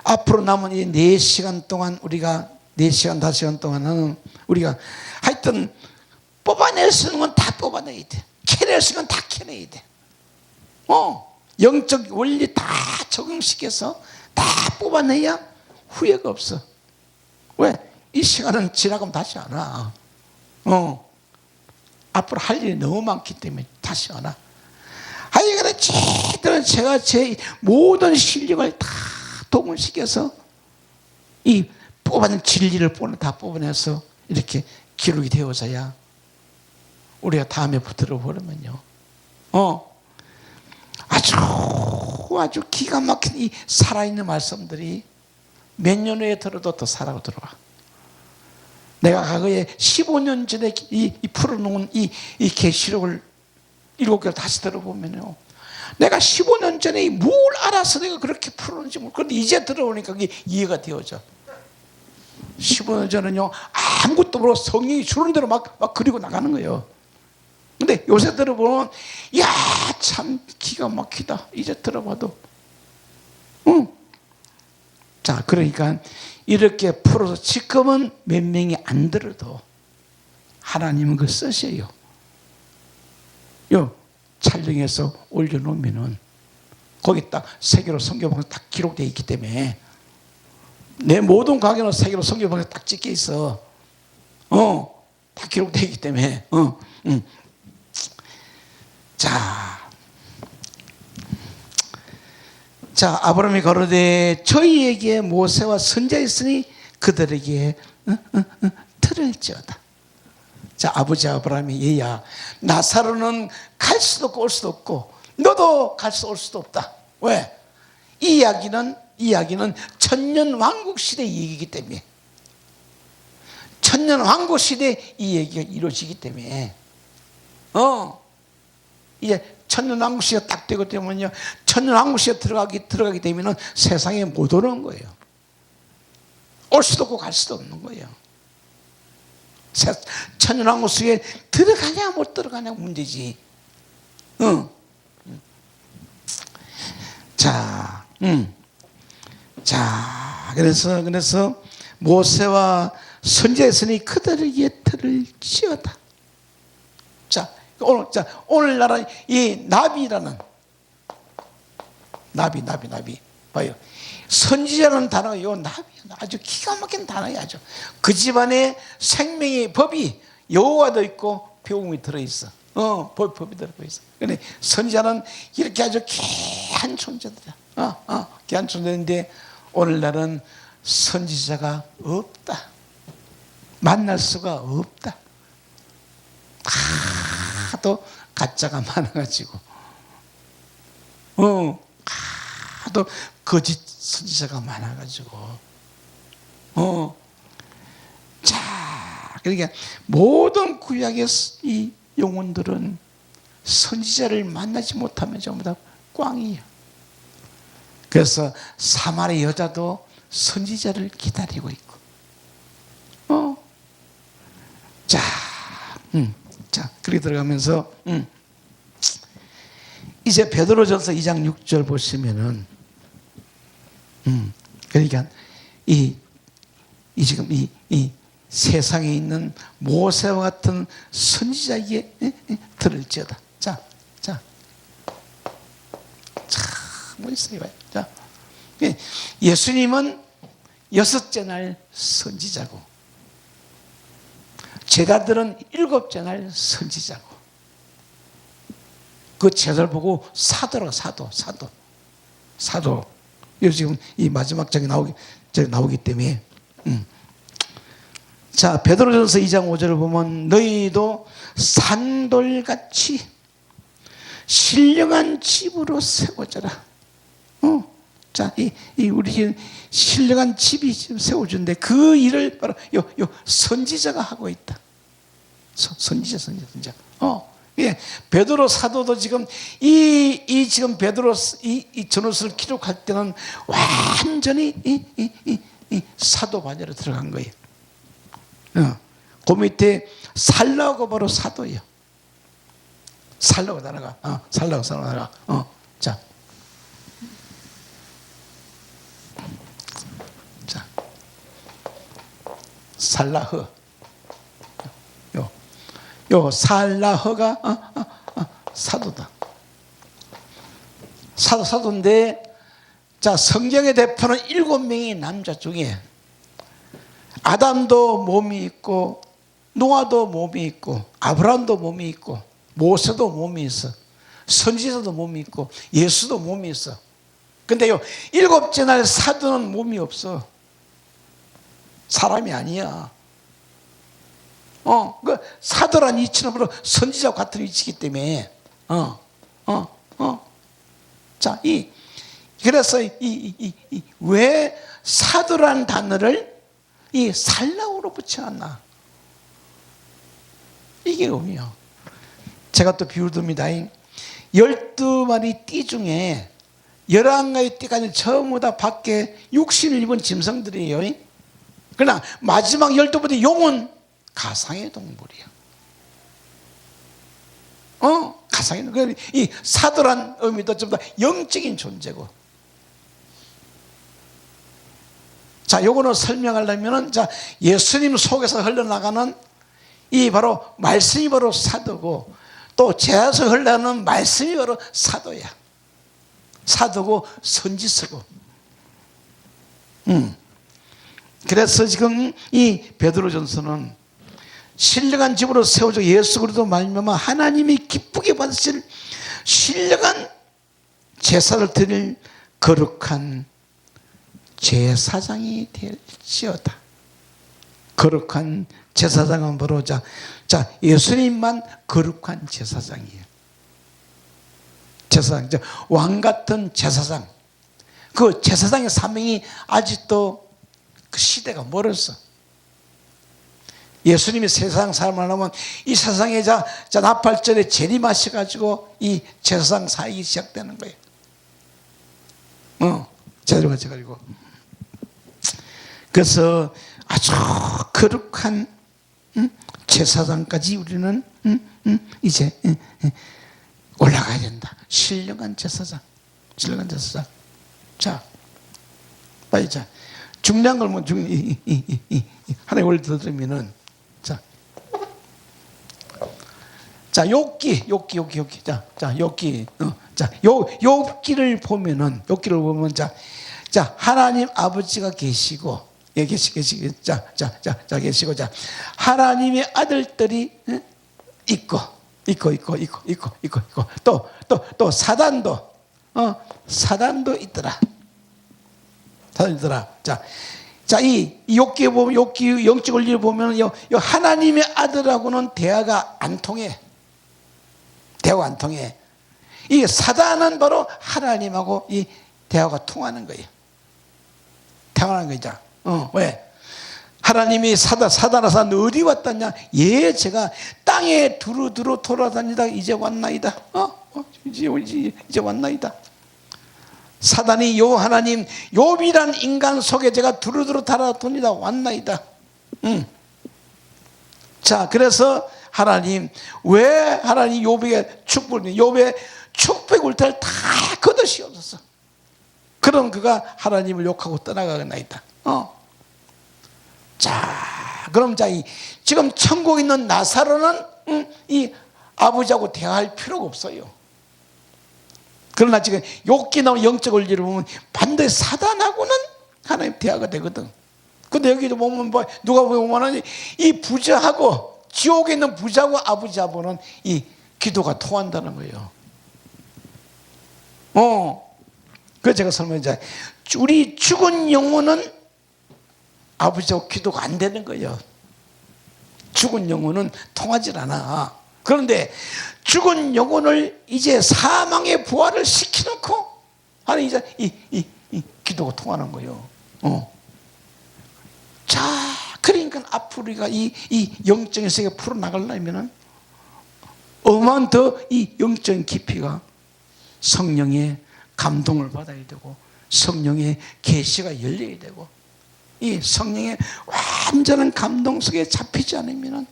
앞으로 남은 이 4시간 동안 우리가 4시간 5시간 동안은 우리가 하여튼 뽑아낼 수 있는 건 다 뽑아내야 돼. 캐낼 수 있는 건 다 캐내야 돼. 영적 원리 다 적용시켜서 다 뽑아내야 후회가 없어. 왜? 이 시간은 지나가면 다시 안 와. 앞으로 할 일이 너무 많기 때문에 다시 안 와. 하여간 제가 제 모든 실력을 다 동원시켜서 이 뽑아낸 진리를 다 뽑아내서 이렇게 기록이 되어져야 우리가 다음에 들어보려면요. 아주 기가 막힌 이 살아있는 말씀들이 몇 년 후에 들어도 더 살아고 들어와. 내가 과거에 15년 전에 이 풀어놓은 이 계시록을 7개를 다시 들어보면요. 내가 15년 전에 뭘 알아서 내가 그렇게 풀었는지 모르고, 그런데 이제 들어보니까 그게 이해가 되어져. 15년 전에는요, 아무것도 모르고 성령이 주는 대로 막 그리고 나가는 거예요. 근데 요새 들어보면, 야, 참 기가 막히다. 이제 들어봐도. 자, 그러니까 이렇게 풀어서 지금은 몇 명이 안 들어도 하나님은 그걸 쓰셔요. 촬영해서 올려놓으면은 거기 딱 세계로 성경방송 딱 기록되어 있기 때문에 내 모든 강연은 세계로 성경방송 딱 찍혀 있어. 다 기록되어 있기 때문에. 자, 아브라함이 가로되 저희에게 모세와 선지자 있으니 그들에게 들을지어다. 자, 아버지 아브라함이 얘야, 나사로는 갈 수도 없고 올 수도 없고 너도 갈 수 올 수도 없다. 왜? 이 이야기는 천년 왕국 시대 얘기이기 때문에, 천년 왕국 시대 이 얘기가 이루어지기 때문에 이제 천년 왕국 시대가 딱 되고 되면요, 천년 왕국 시대 들어가게 되면은 세상에 못 오는 거예요. 올 수도 없고 갈 수도 없는 거예요. 천년 왕국 시대에 들어가냐 못 들어가냐 문제지. 자, 그래서 모세와 선지자 있으니 그들에게 들을지어다. 오늘날은 이 나비라는 나비 봐요. 선지자라는 단어가 요 나비 아주 기가 막힌 단어야. 아주 그 집안에 생명의 법이 여호와도 있고 복음이 들어있어. 법이 들어있어. 근데 선지자는 이렇게 아주 귀한 존재들이야. 귀한 존재인데 오늘날은 선지자가 없다. 만날 수가 없다. 하도 가짜가 많아가지고, 하도 거짓 선지자가 많아가지고, 자, 그러니까 모든 구약의 이 영혼들은 선지자를 만나지 못하면 전부 다 꽝이에요. 그래서 사마리 여자도 선지자를 기다리고 있고, 자, 그렇게 들어가면서 이제 베드로전서 2장 6절 보시면은 그러니까 지금 이 세상에 있는 모세와 같은 선지자에게 들을지어다. 자, 뭐 있어요? 자, 예수님은 6째 날 선지자고, 제자들은 7째 날 선지자고, 그 제자를 보고 사도라고, 사도. 여기 지금 이 마지막 장이 나오기 때문에. 자, 베드로전서 2장 5절을 보면 너희도 산돌같이 신령한 집으로 세워져라. 자, 우리 신령한 집이 지금 세워준데 그 일을 바로 요 선지자가 하고 있다. 선지자. 예, 베드로 사도도 지금 이 지금 베드로 이 전후서를 기록할 때는 완전히 이 사도 반열에 들어간 거예요. 그 밑에 살라고 바로 사도예요. 살라고 나라가 살라고 나라가 자 살라허 요 살라허가 사도다. 사도인데 자 성경의 대표는 7명의 남자 중에 아담도 몸이 있고 노아도 몸이 있고 아브라함도 몸이 있고 모세도 몸이 있어. 선지자도 몸이 있고 예수도 몸이 있어. 근데 요 7째 날 사도는 몸이 없어. 사람이 아니야. 그 사도란 위치는 바로 선지자와 같은 위치이기 때문에 자, 그래서 왜 사도란 단어를 이 살라우로 붙여놨나? 이게 의미야. 제가 또 비유를 듭니다. 12마리 띠 중에 11가지 띠까지 전부 다 밖에 육신을 입은 짐승들이에요. 그러나 마지막 12마리 용은 가상의 동물이야. 가상의 동물. 이 사도란 의미도 좀 더 영적인 존재고. 자, 요거는 설명하려면은 자, 예수님 속에서 흘러나가는 이 바로 말씀이 바로 사도고 또 제에서 흘러나가는 말씀이 바로 사도야. 사도고 선지서고. 그래서 지금 이 베드로전서는 신령한 집으로 세워져 예수 그리스도 말미암아 하나님이 기쁘게 받으실 신령한 제사를 드릴 거룩한 제사장이 될지어다. 거룩한 제사장은 바로 자 예수님만 거룩한 제사장이에요. 제사장, 왕 같은 제사장. 그 제사장의 사명이 아직도 그 시대가 멀었어. 예수님이 세상 사람을 하면 이 세상에 나팔절에 재림하셔가지고 이 제사장 사역이 시작되는 거예요. 제대로 가지고. 그래서 아주 거룩한 제사장까지 우리는 이제 올라가야 된다. 신령한 제사장. 신령한 제사장. 자, 빨리 자. 중요한 걸 뭐 하나의 원리 들으면은 자, 욥기. 자, 욥기를 보면은 하나님 아버지가 계시고 계시고 하나님의 아들들이 있고 또 사단도 있더라. 이 욥기에 보면 욥기 영적 원리를 보면 하나님의 아들하고는 대화가 안 통해. 이 사단은 바로 하나님하고 이 대화가 통하는 거예요. 통하는 거죠. 왜? 하나님이 사단아서 너 어디 왔다냐? 예, 제가 땅에 두루두루 돌아다니다 이제 왔나이다. 이제 왔나이다. 사단이 하나님 욥이란 인간 속에 제가 두루두루 돌아다니다 왔나이다. 자, 그래서 하나님 왜 하나님 욥의 축복 울타리를 다 걷으시옵소서. 그럼 그가 하나님을 욕하고 떠나가나이다. 자, 그럼 지금 천국에 있는 나사로는 이 아버지하고 대화할 필요가 없어요. 그러나 지금 욥기 나온 영적 원리를 보면 반드시 사단하고는 하나님 대화가 되거든. 근데 여기도 보면 누가 보면 이 부자하고 지옥에 있는 부자하고 아버지하고는 이 기도가 통한다는 거예요. 그래서 제가 설명했잖아요. 우리 죽은 영혼은 아버지하고 기도가 안 되는 거예요. 죽은 영혼은 통하질 않아. 그런데 죽은 영혼을 이제 사망의 부활을 시켜놓고 하는 이제 이 기도가 통하는 거예요. 자, 그러니까 앞으로 우리가 이 영적인 세계 풀어나가려면은 어마어마한 더 이 영적인 깊이가 성령의 감동을 받아야 되고 성령의 계시가 열려야 되고 이 성령의 완전한 감동 속에 잡히지 않으면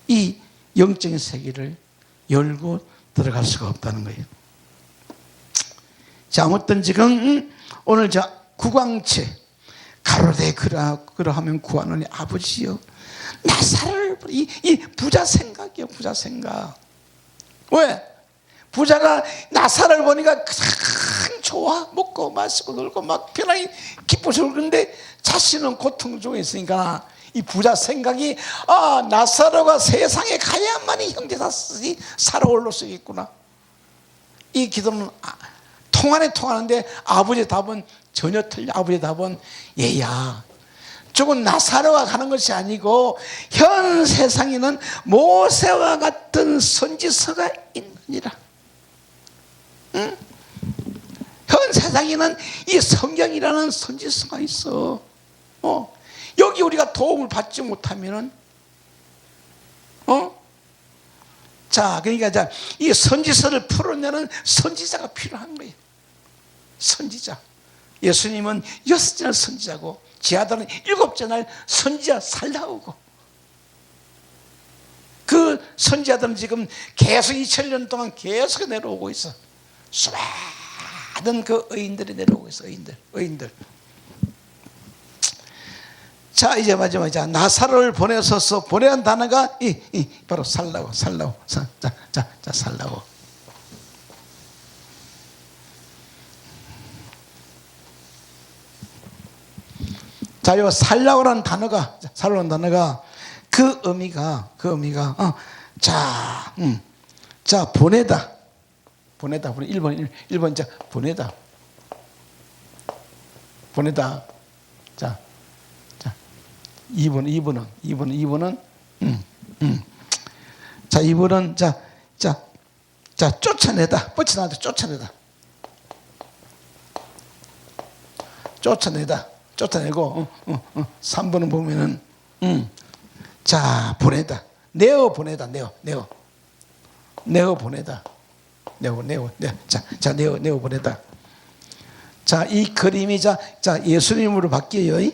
이 영적인 세계를 열고 들어갈 수가 없다는 거예요. 자, 아무튼 지금 오늘 구광체 가로되 그러하면 구하노니 아버지여 나사를 이 부자 생각이요, 부자 생각. 왜? 부자가 나사를 보니까 참 좋아, 먹고 마시고 놀고 막 편하게 기쁘시고, 그런데 자신은 고통 중에 있으니까 이 부자 생각이 나사로가 세상에 가야만이 형제 다섯이 살아 올릴 수 있구나. 이 기도는 통하는데 아버지의 답은 전혀 틀려. 아버지의 답은 얘야, 죽은 나사로가 가는 것이 아니고 현 세상에는 모세와 같은 선지서가 있느니라. 응? 현 세상에는 이 성경이라는 선지서가 있어. 여기 우리가 도움을 받지 못하면은 자, 그러니까 이 선지서를 풀어내는 선지자가 필요한 거예요. 선지자. 예수님은 6날 선지자고 제 아들은 7날 선지자 살라오고, 그 선지자들은 지금 계속 2000년 동안 계속 내려오고 있어. 수많은 그 의인들이 내려오고 있어. 의인들. 자, 이제 마지막 나사로를 보내서서 보내는 단어가 바로 살라고. 자, 살라고. 자, 요 살라고라는 단어가 그 의미가 자, 보내다. 1번 자, 보내다. 자, 2번은 자, 2번은 자, 쫓아내다. 뻗쳐나한테 쫓아내고 3번은 보면은 자, 보내다. 내어 보내다. 내어 보내다. 내어 보내다. 자, 이 그림이 자 예수님으로 바뀌어요.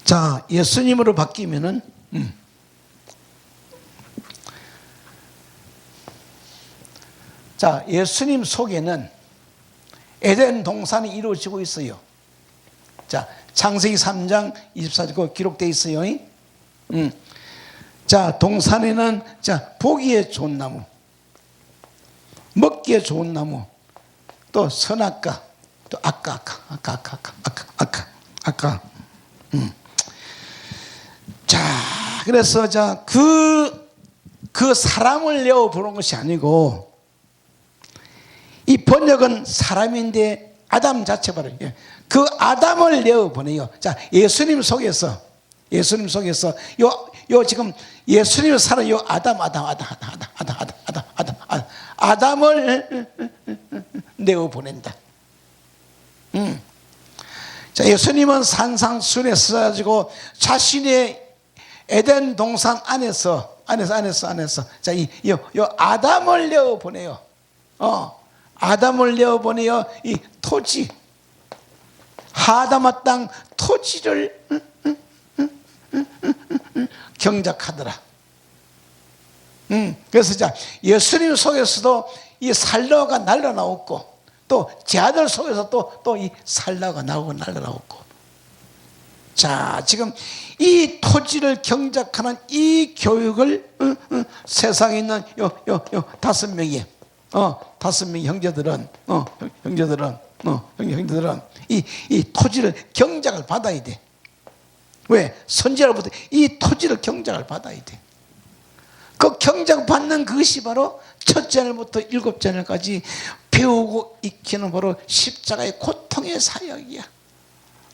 자, 예수님으로 바뀌면은 자, 예수님 속에는 에덴 동산이 이루어지고 있어요. 자, 창세기 3장 24절 기록되어 있어요. 자, 동산에는 보기에 좋은 나무, 먹기에 좋은 나무, 또 선악과, 또 악과. 자, 그래서 그 사람을 내어 부른 것이 아니고, 이 번역은 사람인데 아담 자체 바로 그 아담을 내어 보내요. 자, 예수님 속에서 요 지금 예수님을 살아 요 아담을 내어 보낸다. 자, 예수님은 산상수훈에 써가지고 자신의 에덴 동산 안에서 자, 요 아담을 내어 보내요. 아담을 내어 보내어 이 토지, 하다마 땅 토지를 경작하더라. 그래서 자, 예수님 속에서도 이 살라가 날라나왔고, 또 제 아들 속에서 또 이 살라가 나오고 날라나왔고. 자, 지금 이 토지를 경작하는 이 교육을 세상에 있는 요 5명이 5명의 형제들은 이 토지를 경작을 받아야 돼. 왜? 선지자로부터 이 토지를 경작을 받아야 돼. 그 경작받는 그것이 바로 첫째 날부터 7째 날까지 배우고 익히는 바로 십자가의 고통의 사역이야.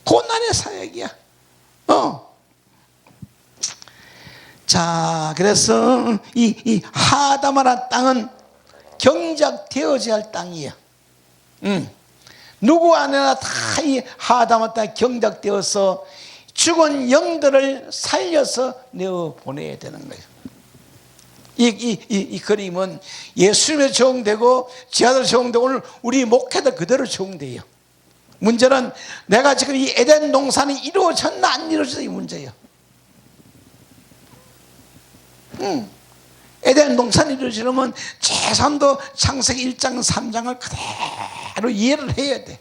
고난의 사역이야. 자, 그래서 이 하다마라는 땅은 경작되어져야 할 땅이야. 누구 안에나 다 이 하다마 땅에 경작되어서 죽은 영들을 살려서 내어 보내야 되는 거예요. 이 그림은 예수님에 적용되고 제 아들 적용되고 오늘 우리 목회도 그대로 적용돼요. 문제는 내가 지금 이 에덴 동산이 이루어졌나 안 이루어졌나 이 문제예요. 에덴 동산이 이루어지려면 최소한도 창세기 1장 3장을 그대로 이해를 해야 돼.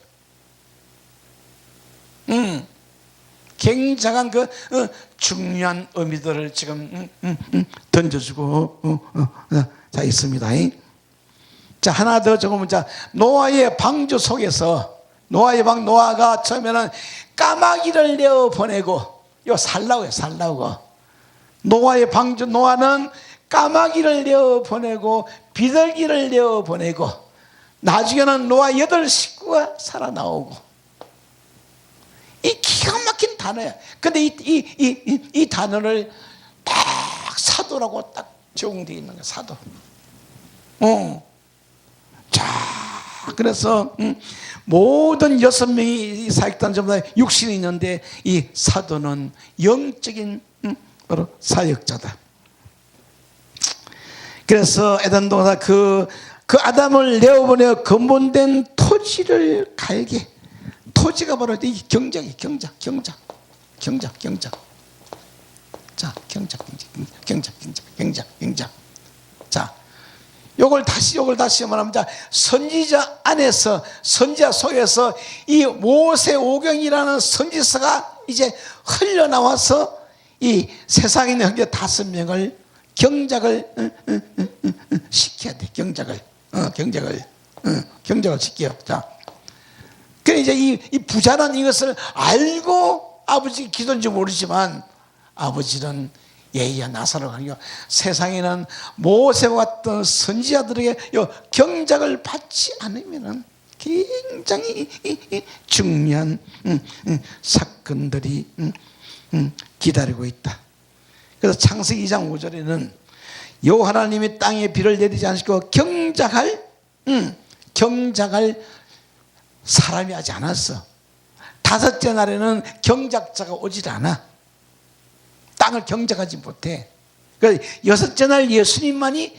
굉장한 그 중요한 의미들을 지금 던져주고 자 있습니다. 자 하나 더 적으면 자 노아의 방주 속에서 노아가 처음에는 까마귀를 내어 보내고 요 살라고요. 노아의 방주 노아는 까마귀를 내어 보내고 비둘기를 내어 보내고 나중에는 노아 8 식구가 살아나오고 이 기가 막힌 단어야. 근데 이 단어를 딱 사도라고 딱 적용되어 있는 거야. 사도. 자, 그래서 모든 6명이 사역단 전부 다 육신이 있는데 이 사도는 영적인 바로 사역자다. 그래서 에덴 동산 그 아담을 내어보내어 근본된 토지를 갈게. 토지가 바로 이 경작이 경작. 자, 경작. 자, 요걸 다시 말하면 자, 선지자 속에서 이 모세오경이라는 선지서가 이제 흘러나와서 이 세상에 있는 형제 5명을 경작을 시켜야 돼. 경작을 시켜요. 자. 그래 이제 이 부자는 이것을 알고 아버지 기도인지 모르지만 아버지는 예의야 나사로 하니까 세상에는 모세와 같은 선지자들에게 경작을 받지 않으면은 굉장히 중요한 사건들이 기다리고 있다. 그래서 창세기 2장 5절에는 여호와 하나님이 땅에 비를 내리지 않으시고 경작할 사람이 하지 않았어. 5째 날에는 경작자가 오질 않아. 땅을 경작하지 못해. 그래서 6째 날 예수님만이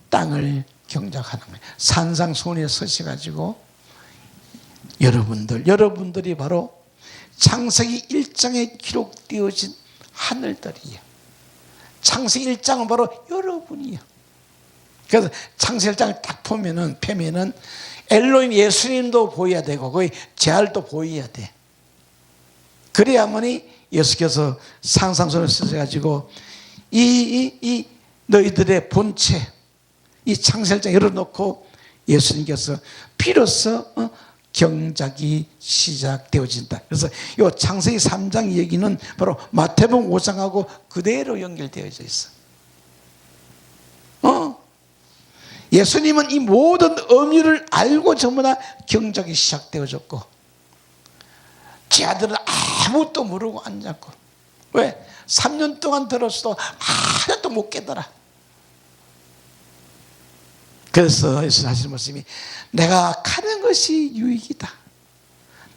땅을 경작하는 거예요. 산상수훈에 서셔가지고 여러분들이 바로 창세기 1장에 기록되어진 하늘들이에요. 창세기 1장은 바로 여러분이에요. 그래서 창세기 1장을 딱 펴면은 엘로힘 예수님도 보여야 되고 거기 재활도 보여야 돼. 그래야만이 예수께서 상상선을 쓰셔가지고 이 너희들의 본체 이 창세기 열어놓고 예수님께서 비로소 경작이 시작되어진다. 그래서 이 창세기 3장 얘기는 바로 마태복음 5장하고 그대로 연결되어져 있어. 예수님은 이 모든 의미를 알고 전부 다 경작이 시작되어졌고 제 아들은 아무것도 모르고 앉았고 왜? 3년 동안 들었어도 하나도 못 깨달아. 그래서 예수님 하시는 말씀이 내가 가는 것이 유익이다.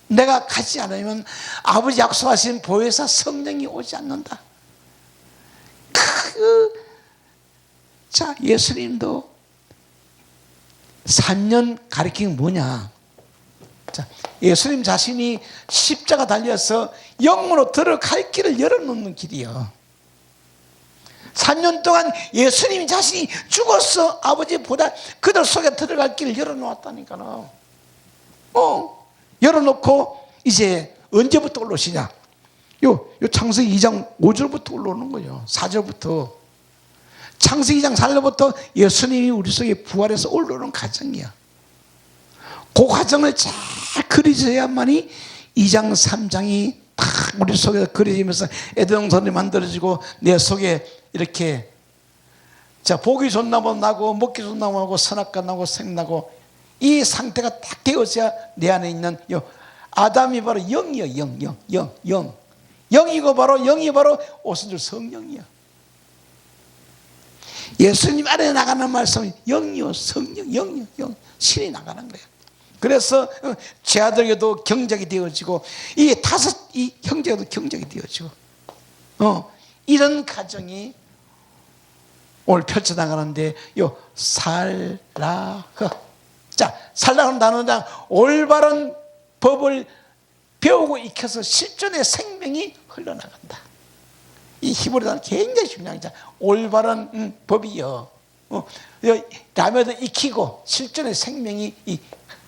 내가 가지 않으면 아버지 약속하신 보혜사 성령이 오지 않는다. 자, 예수님도 3년 가르친 게 뭐냐? 자, 예수님 자신이 십자가 달려서 영으로 들어갈 길을 열어놓는 길이요. 3년 동안 예수님 자신이 죽어서 아버지보다 그들 속에 들어갈 길을 열어놓았다니까요. 열어놓고 이제 언제부터 올라오시냐? 요 창세기 2장 5절부터 올라오는 거예요. 4절부터. 창세기 2장 4절부터 예수님이 우리 속에 부활해서 올라오는 과정이야. 그 과정을 잘 그려져야만이 2장 3장이 딱 우리 속에 그려지면서 에덴동산이 만들어지고 내 속에 이렇게 자 보기 좋은 나무 나고 먹기 좋은 나무 나고 선악과 나고 생나고 이 상태가 딱 되어져야 내 안에 있는 아담이 바로 영이요. 영이고 바로 영이 바로 오순절 성령이야. 예수님 안에 나가는 말씀은 영이요 성령 영이요 신이 나가는 거야. 그래서 제 아들에게도 경작이 되어지고 이 형제에도 경작이 되어지고 이런 과정이 오늘 펼쳐나가는데 요 살라흐. 자, 살라흐는 단어는 올바른 법을 배우고 익혀서 실존의 생명이 흘러나간다. 이 히브리 단어 굉장히 중요한 자, 올바른 법이요. 라면도 익히고 실존의 생명이 이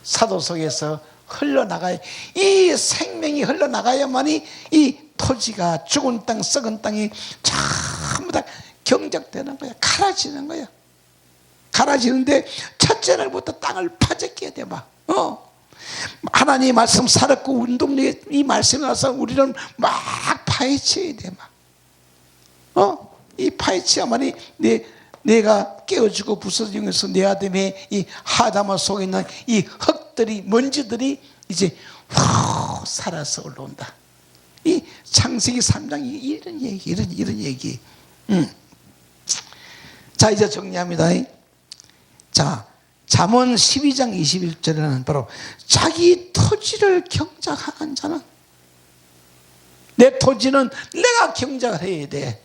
사도 속에서 흘러나가야, 이 생명이 흘러나가야만이 이 토지가, 죽은 땅, 썩은 땅이 전부 다 경작되는 거야. 갈아지는 거야. 갈아지는데 첫째 날부터 땅을 파헤쳐야 돼. 막 하나님의 말씀 살았고 운동력에 이 말씀이 와서 우리는 막 파헤쳐야 돼. 막 이 파헤쳐야만이 내가 깨어지고 부서지면서 내 아담의 이 하다마 속에 있는 이 흙들이, 먼지들이 이제 후 살아서 올라온다. 이 창세기 3장이 이런 얘기, 이런 얘기. 자, 이제 정리합니다. 자, 잠언 12장 21절에는 바로 자기 토지를 경작하는 자는, 내 토지는 내가 경작을 해야 돼.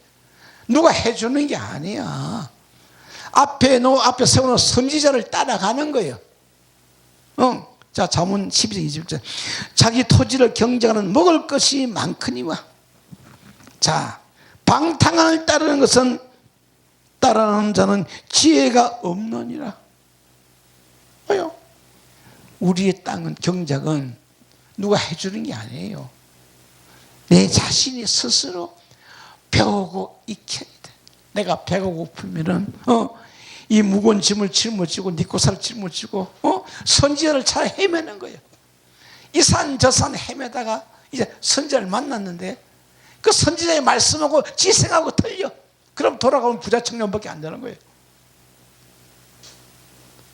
누가 해주는 게 아니야. 앞에 세워놓은 선지자를 따라가는 거예요. 자, 잠언 12장 21절. 자기 토지를 경작하는 먹을 것이 많거니와. 자, 방탕함을 따르는 것은, 따르는 자는 지혜가 없느니라. 왜요? 우리의 땅은, 경작은 누가 해주는 게 아니에요. 내 자신이 스스로 배우고 익혀야 돼. 내가 배가 고프면은 이 무거운 짐을 짊어지고 니코사를 짊어지고 선지자를 찾아 헤매는 거예요. 이 산 저 산 헤매다가 이제 선지자를 만났는데 그 선지자의 말씀하고 지생하고 틀려. 그럼 돌아가면 부자 청년밖에 안 되는 거예요.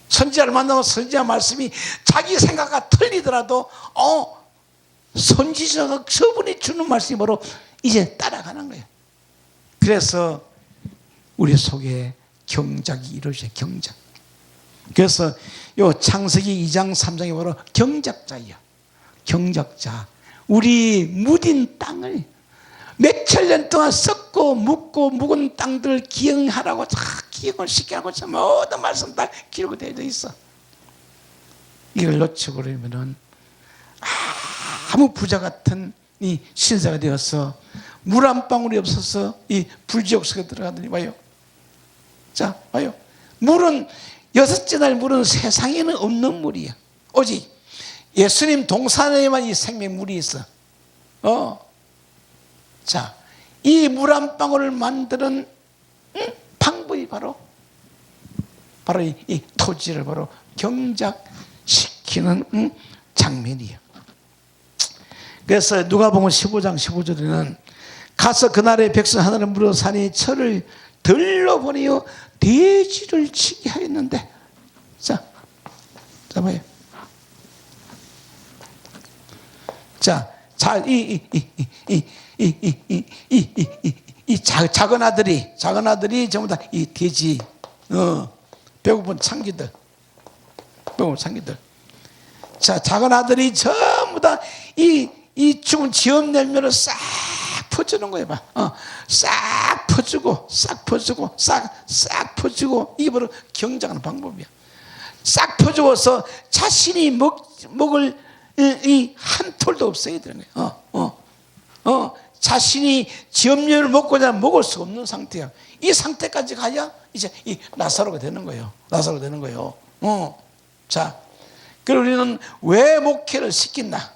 선지자를 만나면 선지자 말씀이 자기 생각과 틀리더라도 선지자가 저분이 주는 말씀이 바로 이제 따라가는 거예요. 그래서 우리 속에 경작이 이루어져요. 경작. 그래서 요 창세기 2장 3장이 바로 경작자예요. 경작자. 우리 무딘 땅을 몇천 년 동안 썩고 묵고 묵은 땅들 기억하라고 다 기억을 시키라고 모든 말씀 다 기록되어 있어. 이걸 놓치고 그러면은 아무 부자 같은 이 신사가 되어서 물 한 방울이 없어서 이 불지옥 속에 들어가더니 와요. 자, 와요. 물은 여섯째 날 물은 세상에는 없는 물이야. 오직 예수님 동산에만 이 생명물이 있어. 자, 이 물 한 방울을 만드는 방법이 바로 이 토지를 바로 경작시키는 장면이에요. 그래서 누가복음 15장 15절에는 가서 그날의 백성 하나를 물어 산에 철을 들러 보내어 돼지를 치게 하였는데, 자 봐요. 이 작은 아들이 전부 다 이 돼지, 배고픈 창기들. 자, 작은 아들이 전부 다 이 죽은 지엄 열매를 싹 퍼주는 거예요. 싹 퍼주고 이게 바로 경작하는 방법이야. 싹 퍼주어서 자신이 먹을 이 한 톨도 없어야 되는 거예요. 자신이 지엄열을 먹고자 먹을 수 없는 상태야. 이 상태까지 가야 이제 이 나사로가 되는 거예요. 자, 그리고 우리는 왜 목회를 시킨다?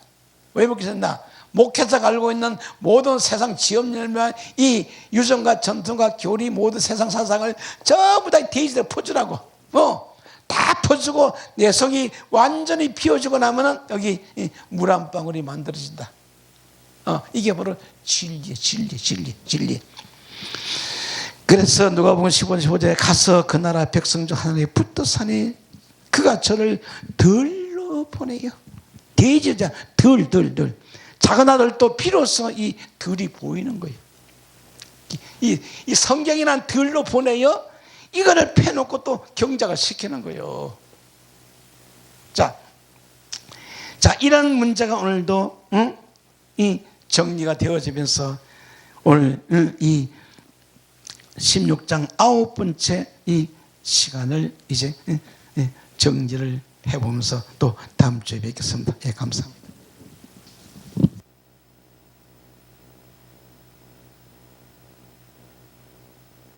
왜 목회했나? 목회자가 알고 있는 모든 세상 지엄열매와 이 유전과 전통과 교리 모든 세상 사상을 전부 다 돼지들 퍼주라고. 다 퍼주고 내 속이 완전히 비워지고 나면은 여기 물 한 방울이 만들어진다. 이게 바로 진리. 그래서 누가복음 15장 15절에 가서 그 나라 백성 중 하나님의 붓더산에 그가 저를 들러 보내요. 돼지자 들. 작은 아들도 비로소 이 들이 보이는 거예요. 이 성경이란 들로 보내요. 이거를 패놓고 또 경작을 시키는 거예요. 자, 이런 문제가 오늘도 이 정리가 되어지면서 오늘 이 16장 9번째 이 시간을 이제 정리를 해보면서 또 다음 주에 뵙겠습니다. 예, 감사합니다.